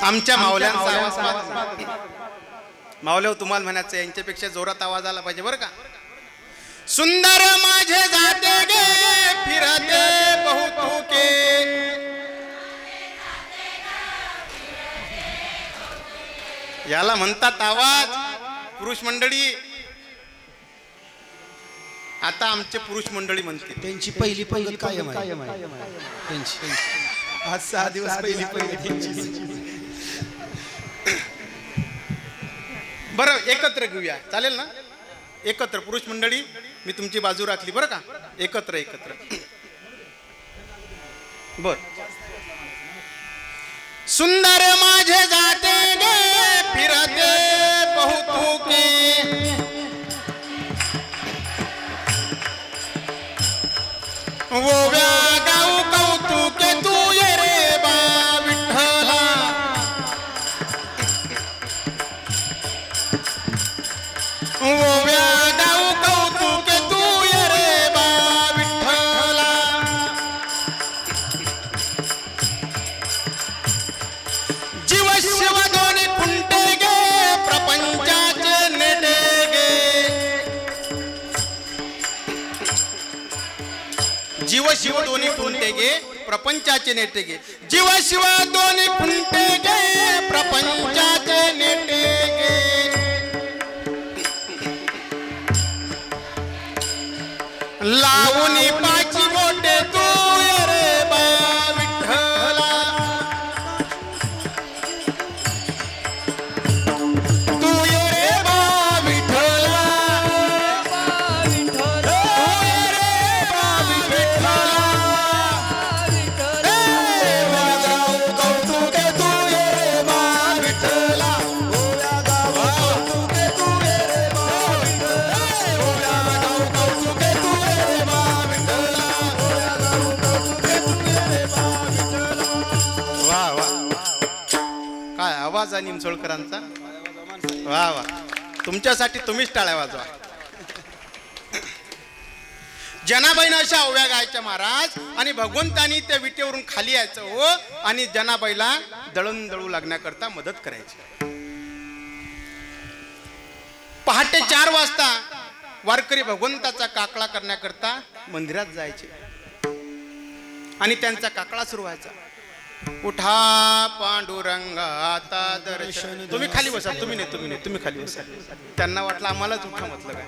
आमच्या मावल्यांचा आवाज मावल्या तुम्हाला म्हणायचं, यांच्यापेक्षा जोरात आवाज आला पाहिजे बरं का. सुंदर माझे जाते गे फिरते बहुतुके. याला म्हणतात आवाज. पुरुष मंडळी, आता आमचे पुरुष मंडळी म्हणते त्यांची पहिली पंगत कायम आहे त्यांची. आज 6 दिवस पहिली त्यांची. बरं, एकत्र घेऊया, चालेल ना? एकत्र पुरुष मंडळी, मी तुमची बाजू राखली बरं का. एकत्र एकत्र. बर. सुंदर माझे जाते गे फिरते बहुतुके. ओव्या गाऊ कौतुके तू ये रे बा विठ्ठला. ओव्या गाऊ कौतुके तू ये रे बा विठ्ठला. जीव शिव दोन्ही खुंटे गे प्रपंचाचे नेटे गे. जीव शिव दोन्ही खुंटे गे प्रपंचाचे नेटे गे. जीव शिव दोन्ही खुंटे गे प्रपंचाचे नेटे गे. आवाज आहे निमसोळकरांचा. वा वा, तुमच्यासाठी तुम्हीच टाळ्या वाजवा. जनाबाईनं अशा ओव्या गायच्या महाराज, आणि भगवंतानी त्या विटेवरून खाली यायचं हो, आणि जनाबाईला दळण दळू लागण्याकरता मदत करायची. पहाटे 4 वाजता वारकरी भगवंताचा काकळा करण्याकरता मंदिरात जायचे, आणि त्यांचा काकळा सुरू व्हायचा. उठा पांडुरंगा आता दर्शन. तुम्ही खाली बसा. तुम्ही नाही, तुम्ही खाली बसा. त्यांना वाटलं आम्हालाच उठा म्हटलं काय.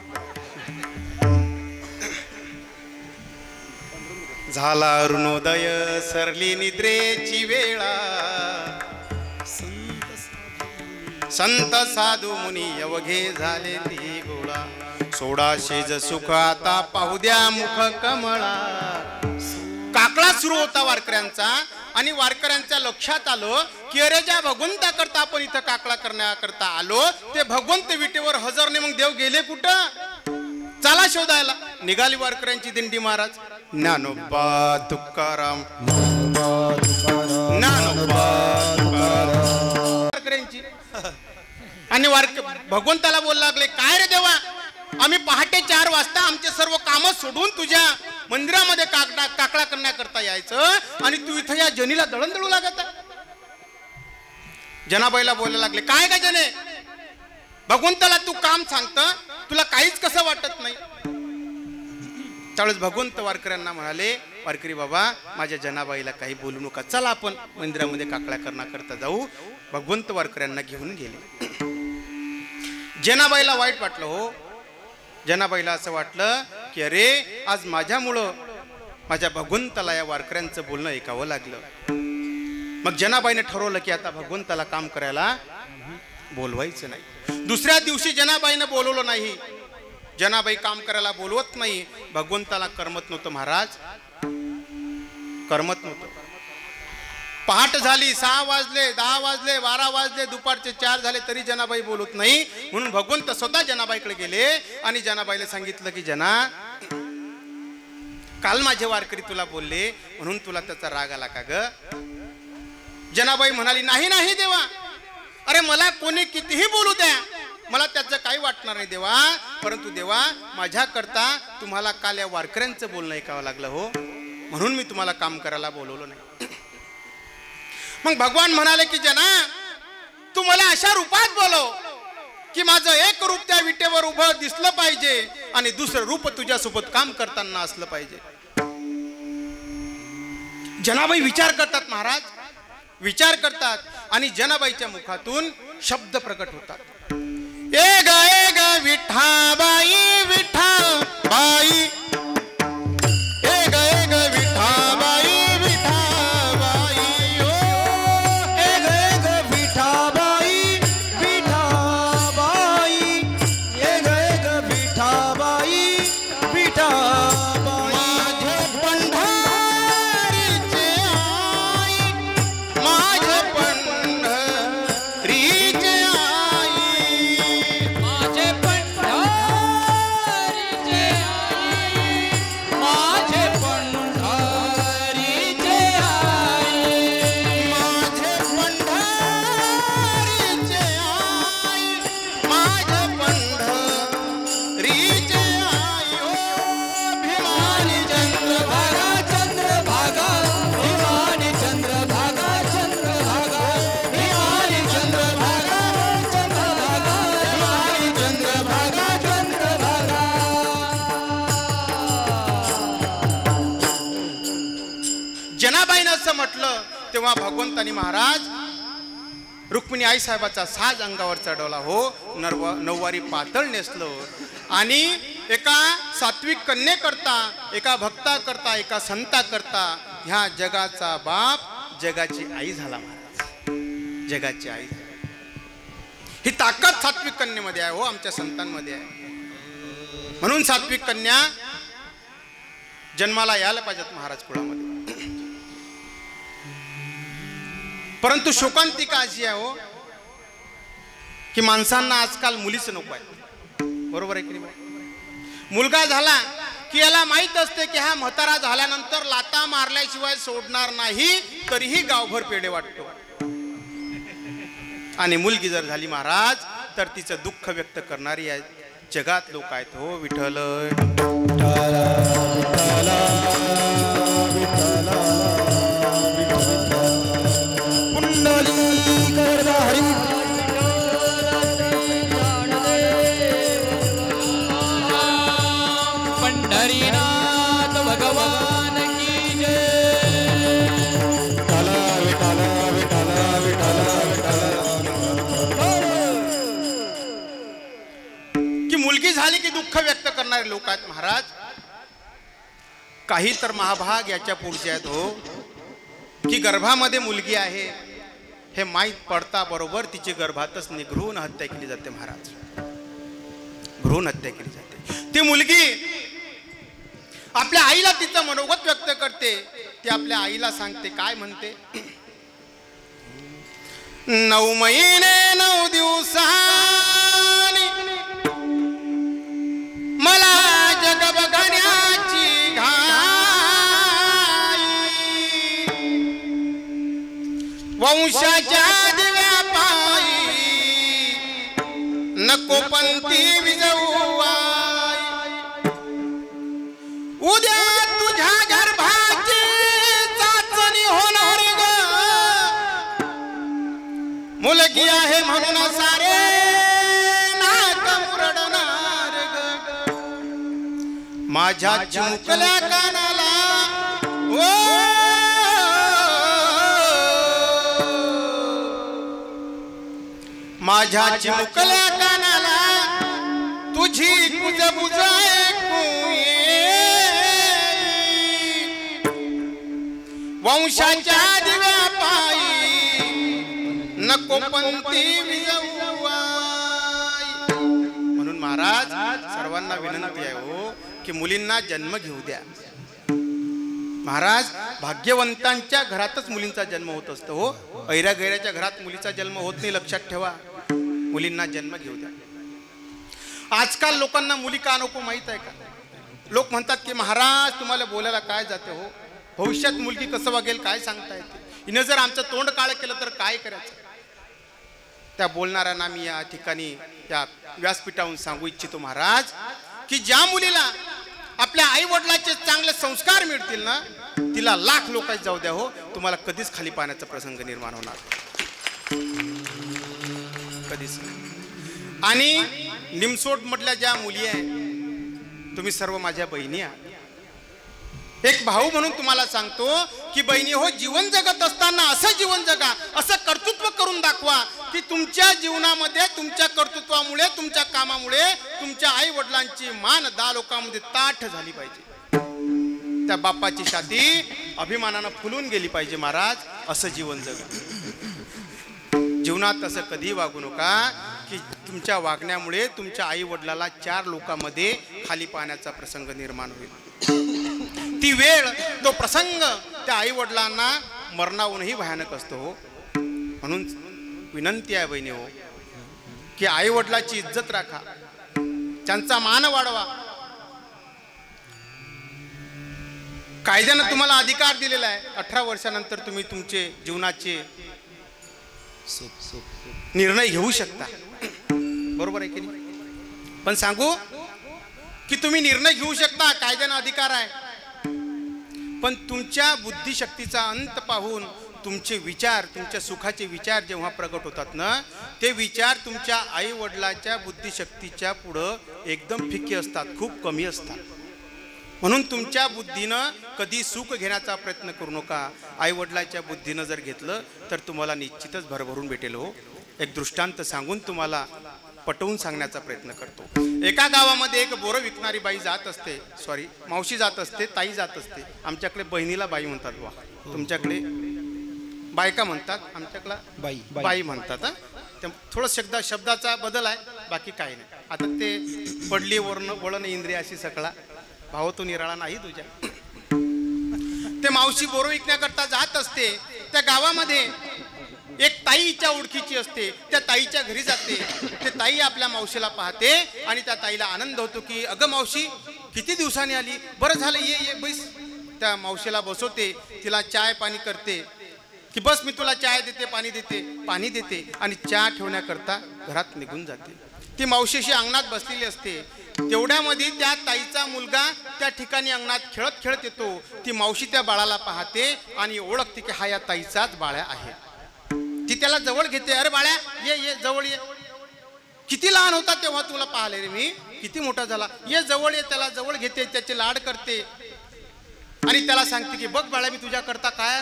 झाला अरुणोदय सरली निद्रेची वेळा, संत साधू मुनी अवघे झाले ती गोळा. सोडा शेज सुख आता पाहू द्या मुख कमळा. काकळा सुरू होता वारकऱ्यांचा, आणि वारकऱ्यांच्या लक्षात आलं की अरे ज्या भगवंता करता आपण इथं काकळा करण्याकरता आलो ते भगवंत विटेवर हजर नाही. मग देव गेले कुठं? चला शोधायला. निघाली वारकऱ्यांची दिंडी महाराज. ज्ञानोबा तुकाराम, ज्ञानोबा वारकऱ्यांची. आणि भगवंताला बोलू लागले, काय रे देवा, आम्ही पहाटे 4 वाजता आमचे सर्व काम सोडून तुझ्या मंदिरामध्ये काकळा करण्याकरता यायचं, आणि तू इथं या जनीला दळण दळू लागत. जनाबाईला बोलायला लागले, काय का जने, भगवंताला तू काम सांगत, तुला काहीच कसं वाटत नाही. त्यावेळेस भगवंत वारकऱ्यांना म्हणाले, वारकरी बाबा, माझ्या जनाबाईला काही बोलू नका, चला आपण मंदिरामध्ये काकळा करण्याकरता जाऊ. भगवंत वारकऱ्यांना घेऊन गेले. जनाबाईला वाईट वाटलं हो. जनाबाईला असं वाटलं की अरे आज माझ्यामुळं माझ्या भगवंताला या वारकऱ्यांचं बोलणं ऐकावं लागलं. मग जनाबाईने ठरवलं की आता भगवंताला काम करायला बोलवायचं नाही. दुसऱ्या दिवशी जनाबाईनं बोलवलं नाही. जनाबाई काम करायला बोलवत नाही. भगवंताला करमत नव्हतं महाराज, करमत नव्हतं. पहाट झाली, 6 वाजले, 10 वाजले, 12 वाजले, दुपारचे 4 झाले तरी जनाबाई बोलत नाही. म्हणून भगवंत स्वतः जनाबाईकडे गेले आणि जनाबाईला सांगितलं की जना, काल माझे वारकरी तुला बोलले म्हणून तुला त्याचा राग आला का ग? जनाबाई म्हणाली, नाही नाही देवा, अरे मला कोणी कितीही बोलू द्या, मला त्याचं काही वाटणार नाही देवा, परंतु देवा माझ्या करता तुम्हाला काल या वारकऱ्यांचं बोलणं ऐकावं लागलं हो, म्हणून मी तुम्हाला काम करायला बोलवलं नाही. मग भगवान म्हणाले की जना, तू मला अशा रूपात बोलव की माझं एक रूप त्या विटेवर उभं दिसलं पाहिजे आणि दुसरं रूप तुझ्यासोबत काम करताना असलं पाहिजे. जनाबाई विचार करतात महाराज, विचार करतात आणि जनाबाईच्या मुखातून शब्द प्रकट होतात. ए ग विठाबाई, विठाबाई, ए ग विठाबाई, विठाबाई, ए ग विठाबाई, विठाबाई, ए ग विठाबाई, विठाबाई. माझे पंढरीचे आई, माझे पंढरीचे आई, माझे पंढरीचे आई, माझे पंढरीचे आई, माझे पंढरीचे आई, ओ भीमानी चंद्रभागा, चंद्रभागा, भीमानी चंद्रभागा, चंद्रभागा, भीमानी चंद्रभागा, चंद्रभागा, भीमानी चंद्रभागा, चंद्रभागा. जनाबाईनं असं म्हटलं तेव्हा भगवंतानी महाराज रुक्मिणी आई साहेबाचा साज अंगावर चढवला हो, नऊवारी पातळ नेसलं आणि एका सात्विक कन्येकरता, एका भक्ताकरता, एका संताकरता ह्या जगाचा बाप जगाची आई झाला महाराज, जगाची आई. ही ताकद सात्विक कन्येमध्ये आहे हो, आमच्या संतांमध्ये आहे. म्हणून सात्विक कन्या जन्माला यायला पाहिजेत महाराज कुळामध्ये. परंतु शोकांतिका अशी आहे हो की माणसांना आजकाल मुलीच नको आहे. बरोबर आहे की नाही? मुलगा झाला की याला माहित असते की हा म्हातारा झाल्यानंतर लाता मारल्याशिवाय सोडणार नाही, तरीही गावभर पेढे वाटतो. आणि मुलगी जर झाली महाराज तर तिचं दुःख व्यक्त करणारी या जगात लोक आहेत हो विठ्ठल. पंढरीनाथ भगवान की जय. की मुलगी झाली की दुःख व्यक्त करणारे लोक आहेत महाराज. काही तर महाभाग याच्या पुढचे आहेत हो की गर्भामध्ये मुलगी आहे हे माहीत पडता बरोबर तिची गर्भातच भ्रूण हत्या केली जाते महाराज. भ्रूण हत्या केली जाते. ती मुलगी आपल्या आईला तिचं मनोगत व्यक्त करते. ती आपल्या आईला सांगते काय म्हणते. 9 महिने 9 दिवसांनी मला जग बघण्याची घाई. वंशाच्या दिव्या पायी नको पंथी विजवू आई. उद्या तुझ्या गर्भाची चाचणी होणार ग. मुलगी आहे म्हणून सारे नाक मुरडणार ग. माझ्या चिमुकल्या कानाला ओ माझ्या चिमुकल्या कानाला तुझी कुजबुज ऐकू येई. वंशाच्या दिव्या पायी नको पंथी विजवू आई. म्हणून महाराज सर्वांना विनंती आहे हो की मुलींना जन्म घेऊ द्या. महाराज भाग्यवंतांच्या घरातच मुलींचा जन्म होत असतो हो. ऐऱ्या गैऱ्याच्या घरात मुलीचा जन्म होत नाही लक्षात ठेवा. मुलींना जन्म घेऊ द्या. आजकाल लोकांना मुली का नको माहित आहे का. लोक म्हणतात की महाराज तुम्हाला बोलायला काय जाते हो. भविष्यात मुलगी कसं वागेल काय सांगता येते. हिनं जर आमचं तोंड काळ केलं तर काय करायचं. त्या बोलणाऱ्यांना मी या ठिकाणी या व्यासपीठावरून सांगू इच्छितो महाराज की ज्या मुलीला आपल्या आई वडिलांचे चांगले संस्कार मिळतील ना तिला लाख लोकांत जाऊ द्या हो तुम्हाला कधीच खाली पाण्याचा प्रसंग निर्माण होणार कधीच. आणि निमसोड मधल्या ज्या मुली आहेत तुम्ही सर्व माझ्या बहिणी आहात. एक भाऊ म्हणून तुम्हाला सांगतो की बहिणी हो जीवन जगत असताना असं जीवन जगा असं कर्तृत्व करून दाखवा की तुमच्या जीवनामध्ये तुमच्या कर्तृत्वामुळे तुमच्या कामामुळे तुमच्या आई वडिलांची मान 10 लोकांमध्ये ताठ झाली पाहिजे. त्या बापाची छाती अभिमानानं फुलून गेली पाहिजे महाराज. असं जीवन जगा. जीवनात असं कधी वागू नका की तुमच्या वागण्यामुळे तुमच्या आई वडिलाला 4 लोकांमध्ये खाली पाण्याचा प्रसंग निर्माण होईल. ती वेळ तो प्रसंग त्या आई वडिलांना मरणाहूनही भयानक असतो हो. म्हणून विनंती आहे बहिणी हो की आई वडिलाची इज्जत राखा. त्यांचा मान वाढवा. कायद्यानं तुम्हाला अधिकार दिलेला आहे. 18 वर्षानंतर तुम्ही तुमचे जीवनाचे निर्णय घेऊ शकता. बरोबर आहे की नाही. पण सांगू की तुम्ही निर्णय घेऊ शकता कायद्यानं अधिकार आहे. पण तुमच्या बुद्धिशक्तीचा अंत पाहून तुमचे विचार तुमच्या सुखाचे विचार जेव्हा प्रगट होतात ना ते विचार तुमच्या आई वडिलांच्या बुद्धिशक्तीच्या पुढं एकदम फिके असतात. खूप कमी असतात. म्हणून तुमच्या बुद्धीनं कधी सुख घेण्याचा प्रयत्न करू नका. आई वडिलांच्या बुद्धीनं जर घेतलं तर तुम्हाला निश्चितच भरभरून भेटेल हो. एक दृष्टांत सांगून तुम्हाला पटवून सांगण्याचा प्रयत्न करतो. एका गावामध्ये एक बोरं विकणारी बाई जात असते. सॉरी मावशी जात असते. ताई जात असते. आमच्याकडे बहिणीला बाई म्हणतात बा. तुमच्याकडे बायका म्हणतात. आमच्याकडे बाई म्हणतात. थोडं शब्दाचा बदल आहे बाकी काही नाही. आता ते पडली वळण इंद्रिय अशी सकळा भाव तो निराळा नाही तुझ्या. ते मावशी बोरं विकण्याकरता जात असते. त्या गावामध्ये एक ताईच्या ओळखीची असते. त्या ताईच्या घरी जाते. ते ताई आपल्या मावशीला पाहते आणि त्या ताईला आनंद होतो की अगं मावशी किती दिवसांनी आली. बरं झालं ये ये बैस. त्या मावशीला बसवते. तिला चाय पाणी करते. की बस मी तुला चाय देते, पाणी देते आणि चहा ठेवण्याकरता घरात निघून जाते. ती मावशीशी अंगणात बसलेली असते. तेवढ्यामध्ये त्या ताईचा मुलगा त्या ठिकाणी अंगणात खेळत खेळत येतो. ती मावशी त्या बाळाला पाहते आणि ओळखते की हा या ताईचाच बाळा आहे. ती त्याला जवळ घेते. अरे बाळ्या ये ये जवळ ये. किती लहान होता तेव्हा तुला पाहिले रे मी, किती मोठा झाला, ये जवळ ये. त्याला जवळ घेते, त्याचे लाड करते आणि त्याला सांगते की बघ बाळा मी तुझ्या करता काय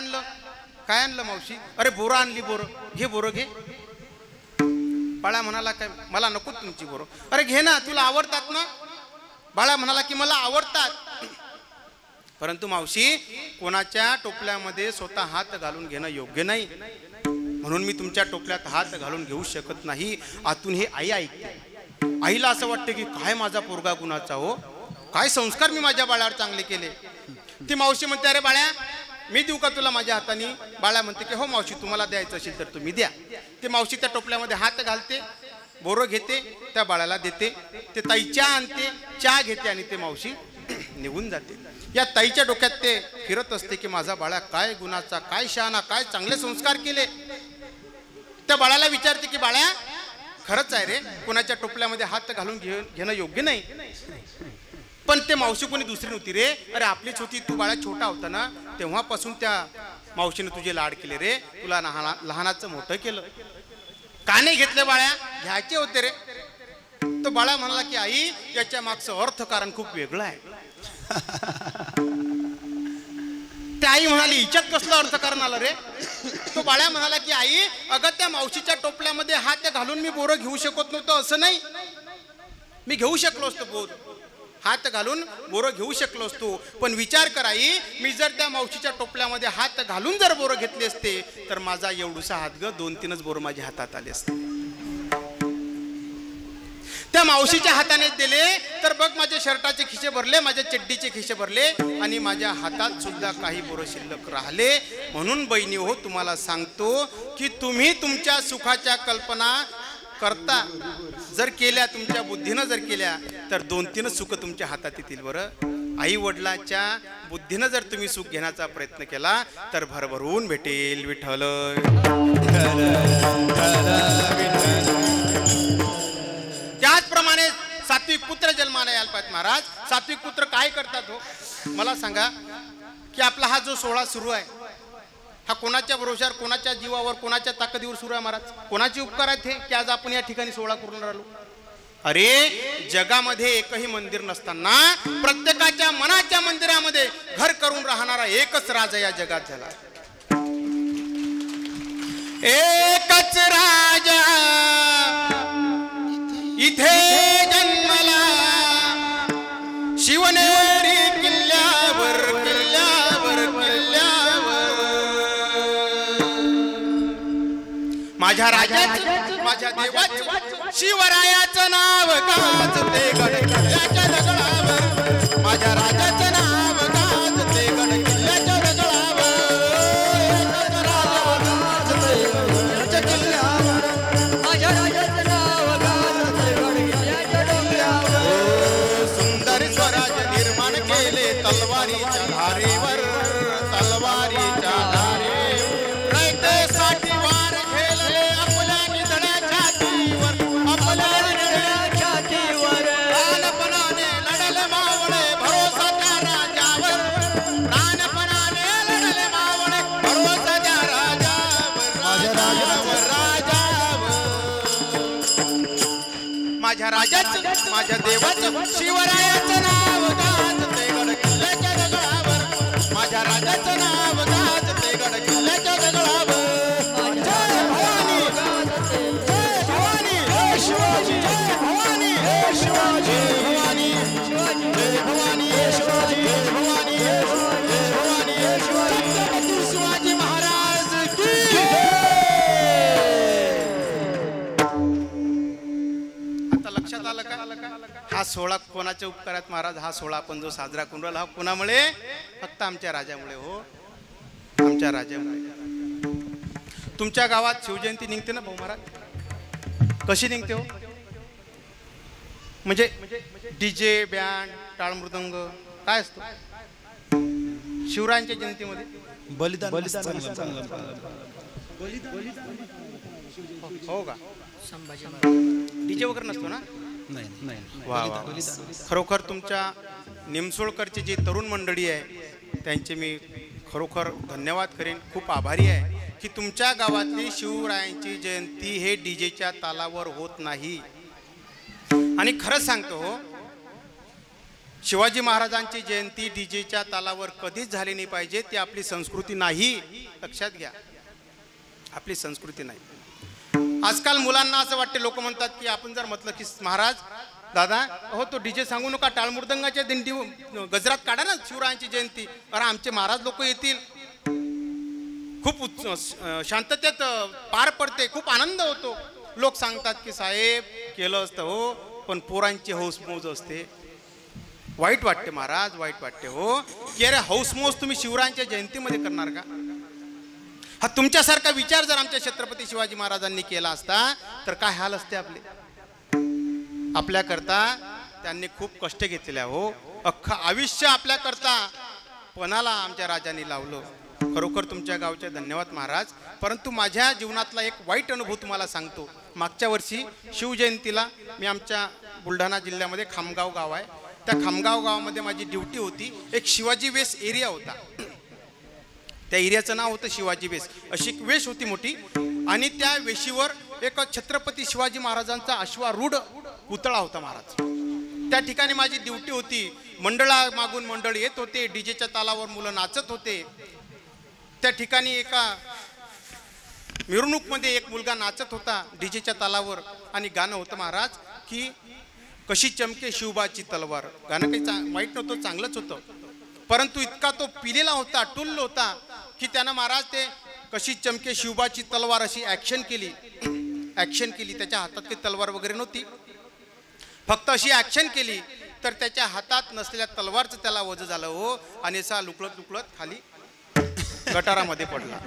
आणलं मावशी. अरे बोरं आणली, बोरं घे. बाळा म्हणाला काय मला नको तुमची बोरं. अरे घे ना, तुला आवडतात ना. बाळा म्हणाला की मला आवडतात. परंतु मावशी कोणाच्या टोपल्यामध्ये स्वतः हात घालून घेणं योग्य नाही, म्हणून मी तुमच्या टोपल्यात हात घालून घेऊ शकत नाही. आतून हे आई ऐकते. आईला असं वाटतं की काय माझा पोरगा गुणाचा हो, काय संस्कार मी माझ्या बाळावर चांगले केले. ती मावशी म्हणते अरे बाळ्या मी देऊ का तुला माझ्या हाताने. बाळा म्हणते की हो मावशी तुम्हाला द्यायचं असेल तर तुम्ही द्या. ते मावशी त्या टोपल्यामध्ये हात घालते, बोरं घेते, त्या बाळाला देते. ते ताई चहा आणते, चहा घेते आणि ते मावशी निघून जाते. या ताईच्या डोक्यात ते फिरत असते की माझा बाळा काय गुणाचा, काय शहाणा, काय चांगले संस्कार केले. त्या बाळाला विचारते की बाळा खरंच आहे रे, कोणाच्या टोपल्यामध्ये हात घालून घेणं योग्य नाही. पण ते मावशी कोणी दुसरी नव्हती रे, अरे आपलीच होती. तू बाळा छोटा होता ना तेव्हापासून त्या मावशीने तुझे लाड केले रे, तुला लहानाचं मोठं केलं. का नाही घेतले बाळा, घ्यायचे होते रे. तो बाळा म्हणाला की आई याच्या मागचं अर्थकारण खूप वेगळं आहे. त्या आई म्हणाली हिच्यात कसलं अर्थकारण आलं रे. तो बाळा म्हणाला की आई अगं त्या मावशीच्या टोपल्यामध्ये हात घालून मी बोरं घेऊ शकत नव्हतं असं नाही, मी घेऊ शकलो असतो बोर, हात घालून बोरं घेऊ शकलो असतो. पण विचार कराई मी जर त्या मावशीच्या टोपल्यामध्ये हात घालून जर बोरं घेतले असते तर माझा एवढूसा हात ग 2-3च बोरं माझ्या हातात आले असते. त्या मावशीच्या हाताने दिले तर बघ माझ्या शर्टाचे खिसे भरले, माझ्या चड्डीचे खिसे भरले आणि माझ्या हातात सुद्धा काही बोरं शिल्लक राहिले. म्हणून बहिणी हो तुम्हाला सांगतो की तुम्ही तुमच्या सुखाच्या कल्पना करता जर केल्या, तुमच्या बुद्धीनं जर केल्या तर 2-3 सुख तुमच्या हातात येतील. बरं आई वडिलाच्या बुद्धीनं जर तुम्ही सुख घेण्याचा प्रयत्न केला तर भरभरून भेटेल. विठ्ठल त्याचप्रमाणे सात्विक पुत्र जन्माला यायला पाहिजे. महाराज सात्विक पुत्र काय करतात हो मला सांगा. की आपला हा जो सोहळा सुरू आहे हा कोणाच्या भरोशावर, कोणाच्या जीवावर, कोणाच्या ताकदीवर सुरू आहे महाराज. कोणाचे उपकार आहेत हे की आज आपण या ठिकाणी सोहळा करून राहिलो. अरे जगामध्ये एकही मंदिर नसताना प्रत्येकाच्या मनाच्या मंदिरामध्ये घर करून राहणारा एकच राजा या जगात झाला. एकच राजा इथे जन्मला शिवनेरी किल्ल्यावर किल्ल्यावर किल्ल्यावर. माझ्या राजाचं माझ्या देवाचं शिवरायाचं नाव गाजते गड किल्ल्याच्या दगडावर. माझ्या राजाचं नाव गाजते गड किल्ल्याच्या दगडावर. माझ्या राजाचं नाव गाजते गड किल्ल्याच्या डोंगरावर. सुंदर स्वराज निर्माण केले तलवारीच्या धारेवर, तलवारीच्या धारेवर. रयतेसाठी वार खेळले आपल्या निधड्या छातीवर, आपल्या निधड्या छातीवर. प्राणपणाने लढले मावळे भरोसा त्या राजावर, प्राणपणाने लढले मावळे भरोसा त्या राजावर, राजावर राजावर. माझ्या राजाचं माझ्या देवाचं शिवरायाचं नाव गाजते गड किल्ल्याच्या दगडावर. माझ्या राजाचं नाव गाजते गड किल्ल्याच्या दगडावर. जय भवानी जय भवानी जय शिवाजी जय भवानी जय शिवाजी भवानी जय भवानी शिवाजी जय भवानी जय भवानी शिवाजी. छत्रपती शिवाजी महाराज की जय. आता लक्षात आलं का हा सोहळा कोणाच्या उपकारात महाराज. हा सोहळा आपण जो साजरा करून राहिला हा कोणामुळे, फक्त आमच्या राजामुळे हो, आमच्या राजामुळे. तुमच्या गावात शिवजयंती निघते ना भाऊ महाराज, कशी निघते हो. म्हणजे डीजे बँड टाळ मृदंग काय असतो शिवरायांच्या जयंतीमध्ये. बलिदान हो का? संभाजी डीजे वगैरे नसतो ना? नाही वा वा. खरोखर तुमच्या निमसोळकरची जी तरुण मंडळी आहे त्यांचे मी खरोखर धन्यवाद करेन. खूप आभारी आहे की तुमच्या गावातली शिवरायांची जयंती हे डीजेच्या तालावर होत नाही. आणि खरंच सांगतो हो, शिवाजी महाराजांची जयंती डीजेच्या तालावर कधीच झाली नाही पाहिजे. ती आपली संस्कृती नाही, लक्षात घ्या, आपली संस्कृती नाही. आजकाल मुलांना असं वाटते, लोक म्हणतात की आपण जर म्हटलं की महाराज दादा हो तो डीजे सांगू नका, टाळ मृदंगाच्या दिंडी गजरात काढा ना शिवरायांची जयंती. अरे आमचे महाराज लोक येतील, खूप शांततेत पार पडते, खूप आनंद होतो. लोक सांगतात की साहेब केलं असतं हो, पण पोरांची हौसमौज असते. वाईट वाटते महाराज, वाईट वाटते हो की अरे हौसमौज तुम्ही शिवरायांच्या जयंतीमध्ये करणार का? हा तुमच्यासारखा विचार जर आमच्या छत्रपती शिवाजी महाराजांनी केला असता तर काय हाल असते आपले. आपल्याकरता त्यांनी खूप कष्ट घेतलेले हो, अख्खं आयुष्य आपल्याकरता पणाला आमच्या राजांनी लावलं. खरोखर तुमच्या गावचे धन्यवाद महाराज. परंतु माझ्या जीवनातला एक वाईट अनुभव तुम्हाला सांगतो. मागच्या वर्षी शिवजयंतीला मी आमच्या बुलढाणा जिल्ह्यामध्ये खामगाव गाव आहे, त्या खामगाव गावामध्ये माझी ड्युटी होती. एक शिवाजी वेस एरिया होता, त्या एरियाचं नाव होतं शिवाजी वेस. अशी एक वेश होती मोठी, आणि त्या वेशीवर एक छत्रपती शिवाजी महाराजांचा अश्वारूढ पुतळा होता महाराज. त्या ठिकाणी माझी ड्युटी होती. मंडळा मागून मंडळ येत होते, डीजेच्या तालावर मुलं नाचत होते. त्या ठिकाणी एका मिरवणूकमध्ये एक मुलगा नाचत होता डीजेच्या तालावर, आणि गाणं होतं महाराज की कशी चमके शिवबाची तलवार. गाणं काही वाईट नव्हतं, चांगलंच होतं. परंतु इतका तो पिलेला होता, टुल्ल होता की त्यानं महाराज ते कशी चमके शिवबाची तलवार अशी ॲक्शन केली. त्याच्या हातात काही तलवार वगैरे नव्हती, फक्त अशी ॲक्शन केली. तर त्याच्या हातात नसलेल्या तलवारचं त्याला वजन झालं हो, आणि असा लुकलत लुकलत खाली गटारामध्ये पडला.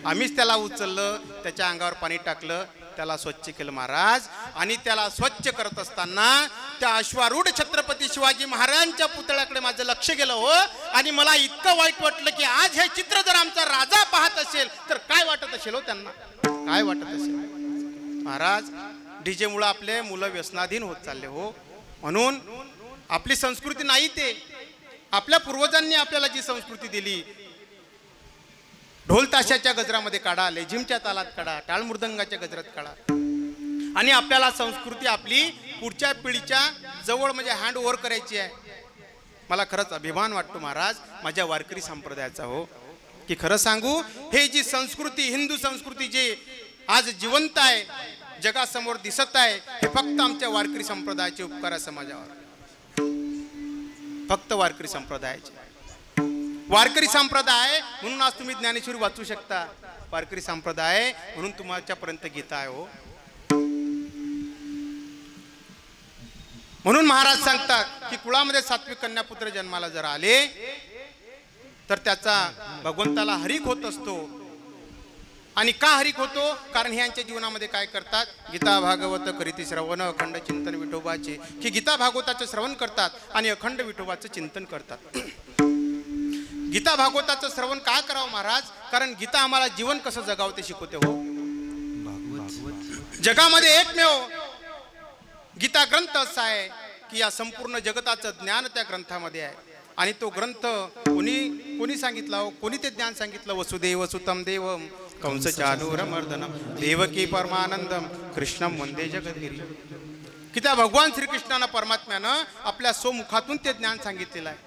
आम्हीच त्याला उचललं, त्याच्या अंगावर पाणी टाकलं, त्याला स्वच्छ केलं महाराज. आणि त्याला स्वच्छ करत असताना त्या अश्वारूढ छत्रपती शिवाजी महाराजांच्या पुतळ्याकडे माझं लक्ष गेलं हो, आणि मला इतकं वाईट वाटलं की आज हे चित्र जर आमचा राजा पाहत असेल तर काय वाटत असेल हो त्यांना, काय वाटत असेल महाराज. डीजे मुळे आपले मुलं व्यसनाधीन होत चालले हो. म्हणून आपली संस्कृती नाही, ते आपल्या पूर्वजांनी आपल्याला जी संस्कृती दिली, ढोल ताशाच्या गजरामध्ये काढा, लेझिमच्या तालात काढा, टाळ मृदंगाच्या गजरात काढा, आणि आपल्याला संस्कृती आपली पुढच्या पिढीच्या जवळ म्हणजे हँड ओव्हर करायची आहे. मला खरंच अभिमान वाटतो महाराज माझ्या वारकरी संप्रदायाचा हो, की खरं सांगू हे जी संस्कृती, हिंदू संस्कृती जे आज जिवंत आहे, जगासमोर दिसत आहे, हे फक्त आमच्या वारकरी संप्रदायाचे उपकार आहे समाजावर, फक्त वारकरी संप्रदायाचे. वारकरी संप्रदाय म्हणून आज तुम्ही ज्ञानेश्वरी वाचू शकता. वारकरी संप्रदाय म्हणून तुमच्यापर्यंत गीता आहे हो. म्हणून महाराज सांगतात की कुळामध्ये सात्विक कन्यापुत्र जन्माला जर आले तर त्याचा भगवंताला हरिक होत असतो. आणि का हरिक होतो? कारण हे यांच्या जीवनामध्ये काय करतात, गीता भागवत करीती श्रवण अखंड चिंतन विठोबाचे, की गीता भागवताचं श्रवण करतात आणि अखंड विठोबाचं चिंतन करतात. गीता भागवताचं श्रवण का करावं महाराज? कारण गीता आम्हाला जीवन कसं जगावं ते शिकवते हो. जगामध्ये एकमेव गीता ग्रंथ असा आहे की या संपूर्ण जगताचं ज्ञान त्या ग्रंथामध्ये आहे. आणि तो ग्रंथ कोणी सांगितला हो? कोणी ते ज्ञान सांगितलं? वसुदेव सुतम देवम कंस चाणूरमर्दनम देवकी परमानंदम कृष्णम वंदे जगद्गिरी. की त्या भगवान श्रीकृष्णानं परमात्म्यानं आपल्या स्वमुखातून ते ज्ञान सांगितलेलं आहे.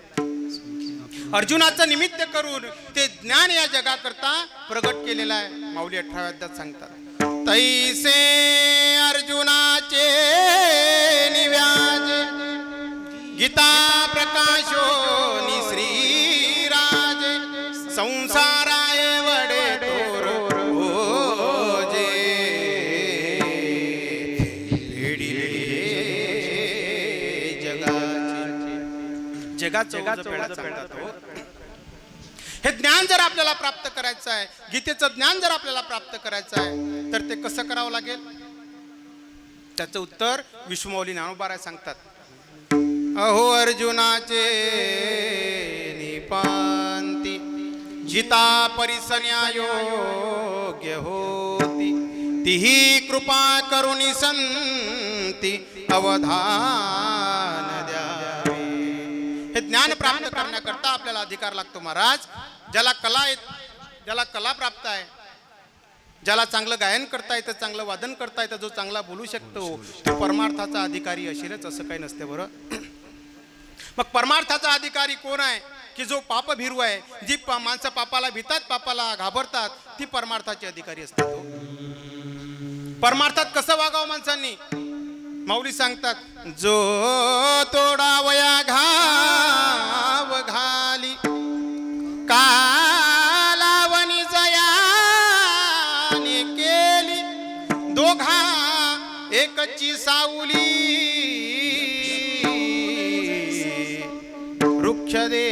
अर्जुनाचं निमित्त करून ते ज्ञान या जगाकरता प्रगट केलेलं आहे. माऊली 18व्या अध्यायात सांगतात, तैसे अर्जुनाचे निव्याज गीता प्रकाशो श्रीराज संसाराय वडे तोर ओजे जगाचं हे ज्ञान जर आपल्याला प्राप्त करायचं आहे, गीतेचं ज्ञान जर आपल्याला प्राप्त करायचं आहे तर ते कसं करावं लागेल? त्याचं उत्तर विश्वमौली ज्ञानोबा सांगतात. अहो अर्जुनाचे निपांती जिता परिसन्यायोग्य होती तीही कृपा करुणी संती अवधान द्यावे. हे ज्ञान प्राप्त करण्याकरता आपल्याला अधिकार लागतो महाराज. ज्याला कला प्राप्त आहे, ज्याला चांगलं गायन करता येतं, चांगलं वादन करता येतं, जो चांगला बोलू शकतो, तो परमार्थाचा अधिकारी असेलच असं काही नसते बरं. मग परमार्थाचा अधिकारी कोण आहे? की जो पाप भिरू आहे. जी माणसं पापाला भितात, पापाला घाबरतात, ती परमार्थाचे अधिकारी असतात. परमार्थात कसं वागावं माणसांनी? माऊली सांगतात, जो तोडावया घाव घाली कालावनी जयाने केली दोघा एकची सावली वृक्ष दे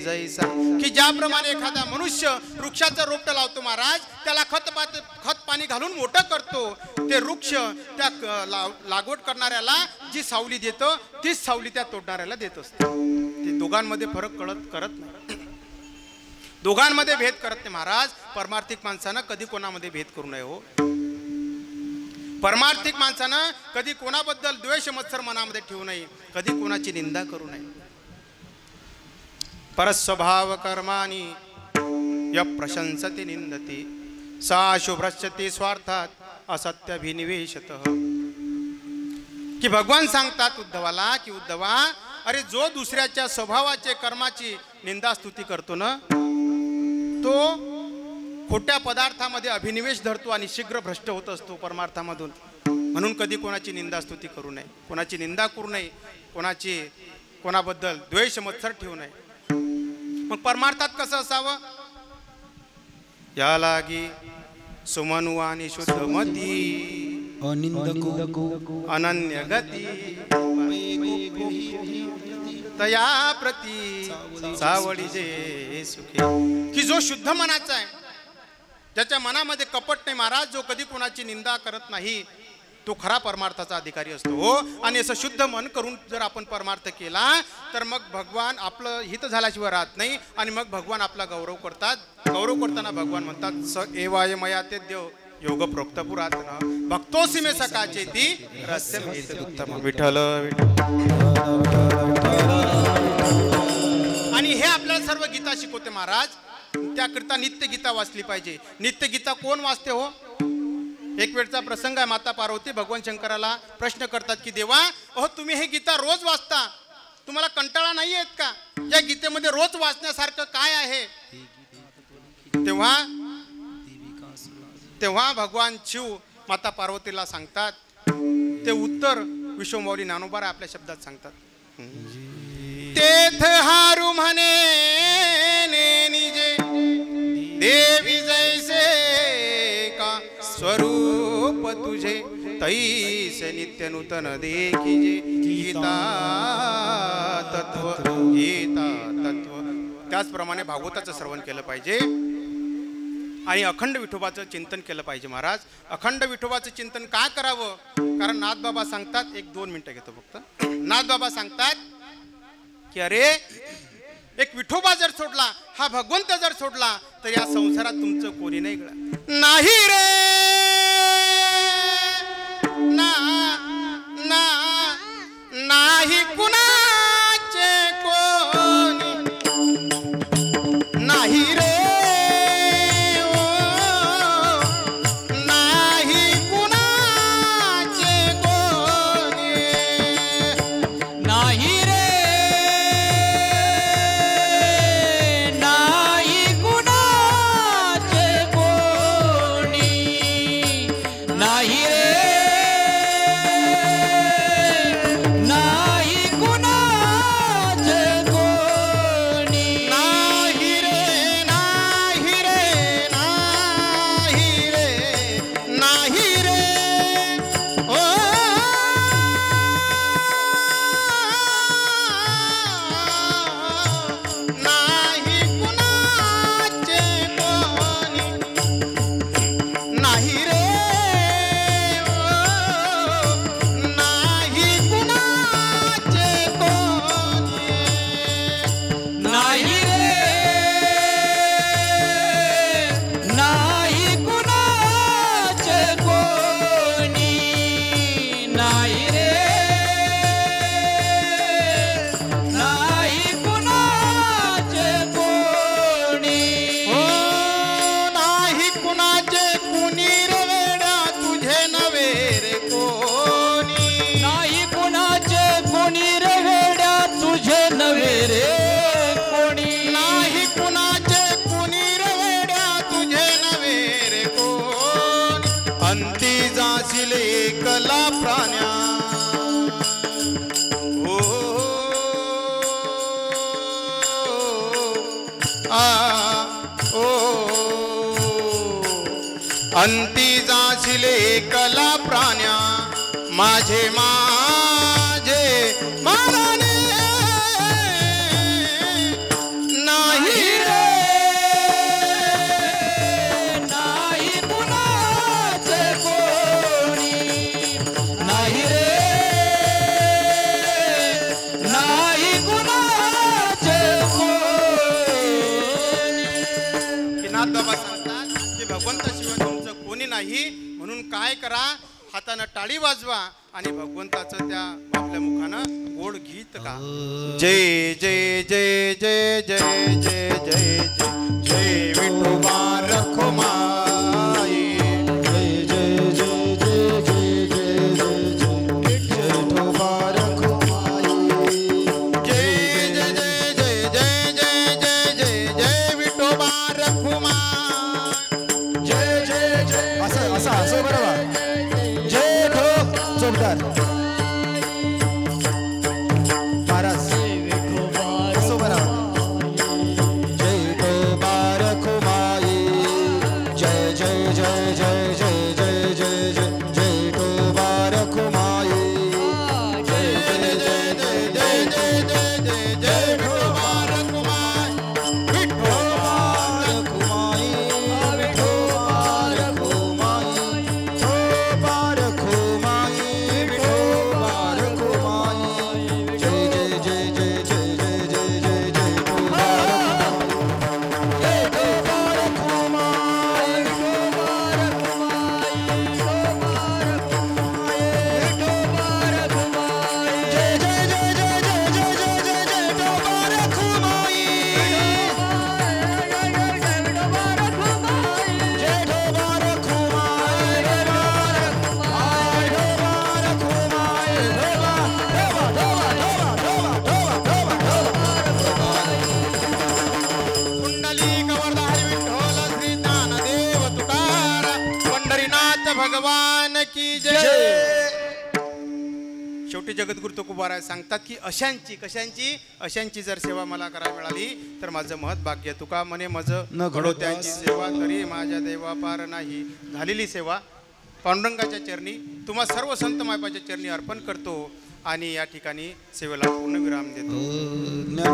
जैसा. की ज्याप्रमाणे एखादा मनुष्य वृक्षाचं रोपटं लावतो महाराज, त्याला खत पाणी घालून मोठं करतो, ते वृक्ष त्या लागवड करणाऱ्याला जी सावली देतो, तीच सावली त्या तोडणाऱ्याला देत असतो. ते दोघांमध्ये फरक करत नाही, दोघांमध्ये भेद करत नाही महाराज. परमार्थिक माणसानं कधी कोणामध्ये भेद करू नये हो. परमार्थिक माणसानं कधी कोणाबद्दल द्वेष मत्सर मनामध्ये ठेवू नये, कधी कोणाची निंदा करू नये. परस्वभाव कर्माणी य प्रशंसते निंदते सा शुभ्रश्यते स्वार्थात असत्यभिनिवेशतः. की भगवान सांगतात उद्धवाला की उद्धवा, अरे जो दुसऱ्याच्या स्वभावाचे कर्माची निंदा स्तुती करतो ना, तो खोट्या पदार्थामध्ये अभिनिवेश धरतो आणि शीघ्र भ्रष्ट होत असतो परमार्थामधून. म्हणून कधी कोणाची निंदा स्तुती करू नये, कोणाची निंदा करू नये, कोणाबद्दल द्वेष मत्सर ठेवू नये. मग परमार्थात कसं असावं? या लागी सुमनु आणि शुद्धमती अनन्य गती तया प्रती सावळी जे सुखे. की जो शुद्ध मनाचा आहे, ज्याच्या मनामध्ये कपट नाही महाराज, जो कधी कोणाची निंदा करत नाही, तो खरा परमार्थाचा अधिकारी असतो हो. आणि असं शुद्ध मन करून जर आपण परमार्थ केला तर मग भगवान आपलं हित झाल्याशिवाय राहत नाही आणि मग भगवान आपला गौरव करतात. गौरव करताना भगवान म्हणतात, स एवाय मया ते देव योग प्रोक्त पुरातन भक्तोसी मे सकाचे ती रस्य उत्तम. विठ्ठल आणि हे आपल्याला सर्व गीता शिकवते महाराज. त्याकरिता नित्य गीता वाचली पाहिजे. नित्य गीता कोण वाचते हो? एक वेळचा प्रसंग आहे, माता पार्वती भगवान शंकराला प्रश्न करतात की देवा, अहो तुम्ही हे गीता रोज वाचता, तुम्हाला कंटाळा नाही येत का? या गीतेमध्ये रोज वाचण्यासारखं काय आहे? तेव्हा भगवान शिव माता पार्वतीला सांगतात, ते उत्तर विश्वमौली ज्ञानोबा आपल्या शब्दात सांगतात. तेथ हारू म्हणे निजे देवी जैसे का स्वरूप तुझे तैसे नित्य नूतन देखिजे गीता तत्व. त्याचप्रमाणे भागवताचं श्रवण केलं पाहिजे आणि अखंड विठोबाचं चिंतन केलं पाहिजे महाराज. अखंड विठोबाचं चिंतन का करावं? कारण नाथबाबा सांगतात, 1-2 मिनिटं घेतो फक्त. नाथबाबा सांगतात की अरे, एक विठोबा जर सोडला, हा भगवंत जर सोडला, तर या संसारात तुमचं कोणी नाही नाही रे नाही कुणाचे कोणी नाही रे अंती जाशील एकला प्राण्या ओ ओ अंती जाशील एकला प्राण्या माझे माझे माराने नाही रे नाही कुणाचे कोणी नाही रे नाही कुणाचे कोणी की नाथ बाबा सांगतात की भगवंताशिवाय तुमचं कोणी नाही म्हणून काय करा हातानं टाळी वाजवा आणि भगवंताचं त्या आपल्या मुखानं गोड गीत गा जय जय जय जय जय जय जय जय जय विठोबा रखुमाई जय जय जय जय जय जय जय जय विठोबा रखुमाई जय जय जय जय जय जय जय जय जय विठोबा रखुमाई जय जय जय असं बरोबर जय ठो चोपदार महाराज असो बरोबर जय विठोबा रखुमाई जय जय जय जय जय जय जय जय जय विठोबा रखुमाई जय जय जय जय जय जय जय जय जय विठोबा रखुमाई विठोबा रखुमाई विठोबा रखुमाई विठोबा रखुमाई विठोबा रखुमाई जय जय जय जय जय जय जय जय जय विठोबा रखुमाई जय जय जय जय जय जय जय जय जय विठोबा रखुमाई जय विठोबा रखुमाई कुंडली गवर्धारी विठ्ठल श्री ज्ञानदेव तुकार पंढरीनाथ भगवान की जय शेवटी जगद्गुरु तुकोबाराय सांगतात की अशांची कशांची अशांची जर सेवा मला करायला मिळाली तर माझं महत् भाग्य तुका म्हणे माझं न घडो त्यांची सेवा तरी माझ्या देवा पार नाही झालेली सेवा पांडुरंगाच्या चरणी तुम्हा सर्व संत मायपाच्या चरणी अर्पण करतो आणि या ठिकाणी सेवेला पूर्णविराम देतो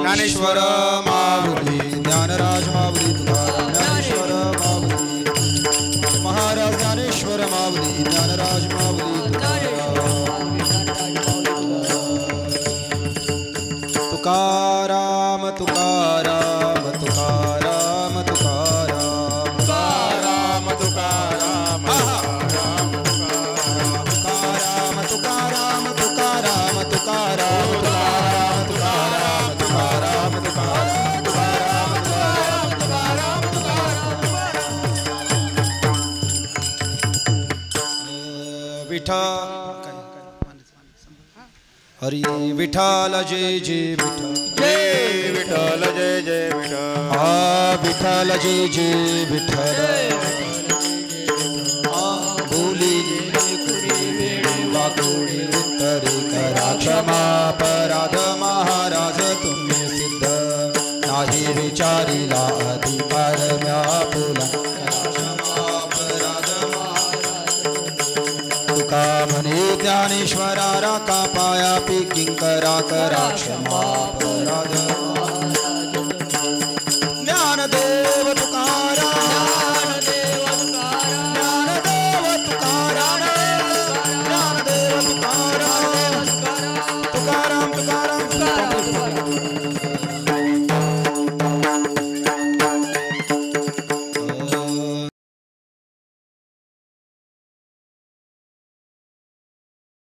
ज्ञानेश्वर माऊली ज्ञानराज माऊली तुकाराम ज्ञानेश्वर माऊली महाराज ज्ञानेश्वर माऊली ज्ञानराज माऊली तुकाराम तुकाराम तुकाराम तुकाराम तुकाराम तुकाराम तुकाराम तुकाराम तुकाराम तुकाराम तुकाराम तुकाराम तुकाराम तुकाराम तुकाराम विठ्ठल हरी विठ्ठल जय जय विठ्ठल जय विठ्ठल जय जय विठ्ठल हा विठ्ठल जय जय विठ्ठल बोली वाकोडी उत्तरे करा क्षमा अपराध महाराज तुम्ही सिद्ध नाही विचारिला अधिकार व्यापुला क्षमा अपराध तुका म्हणे ज्ञानेश्वरा राका पाया पी किंकरा करा क्षमा अपराध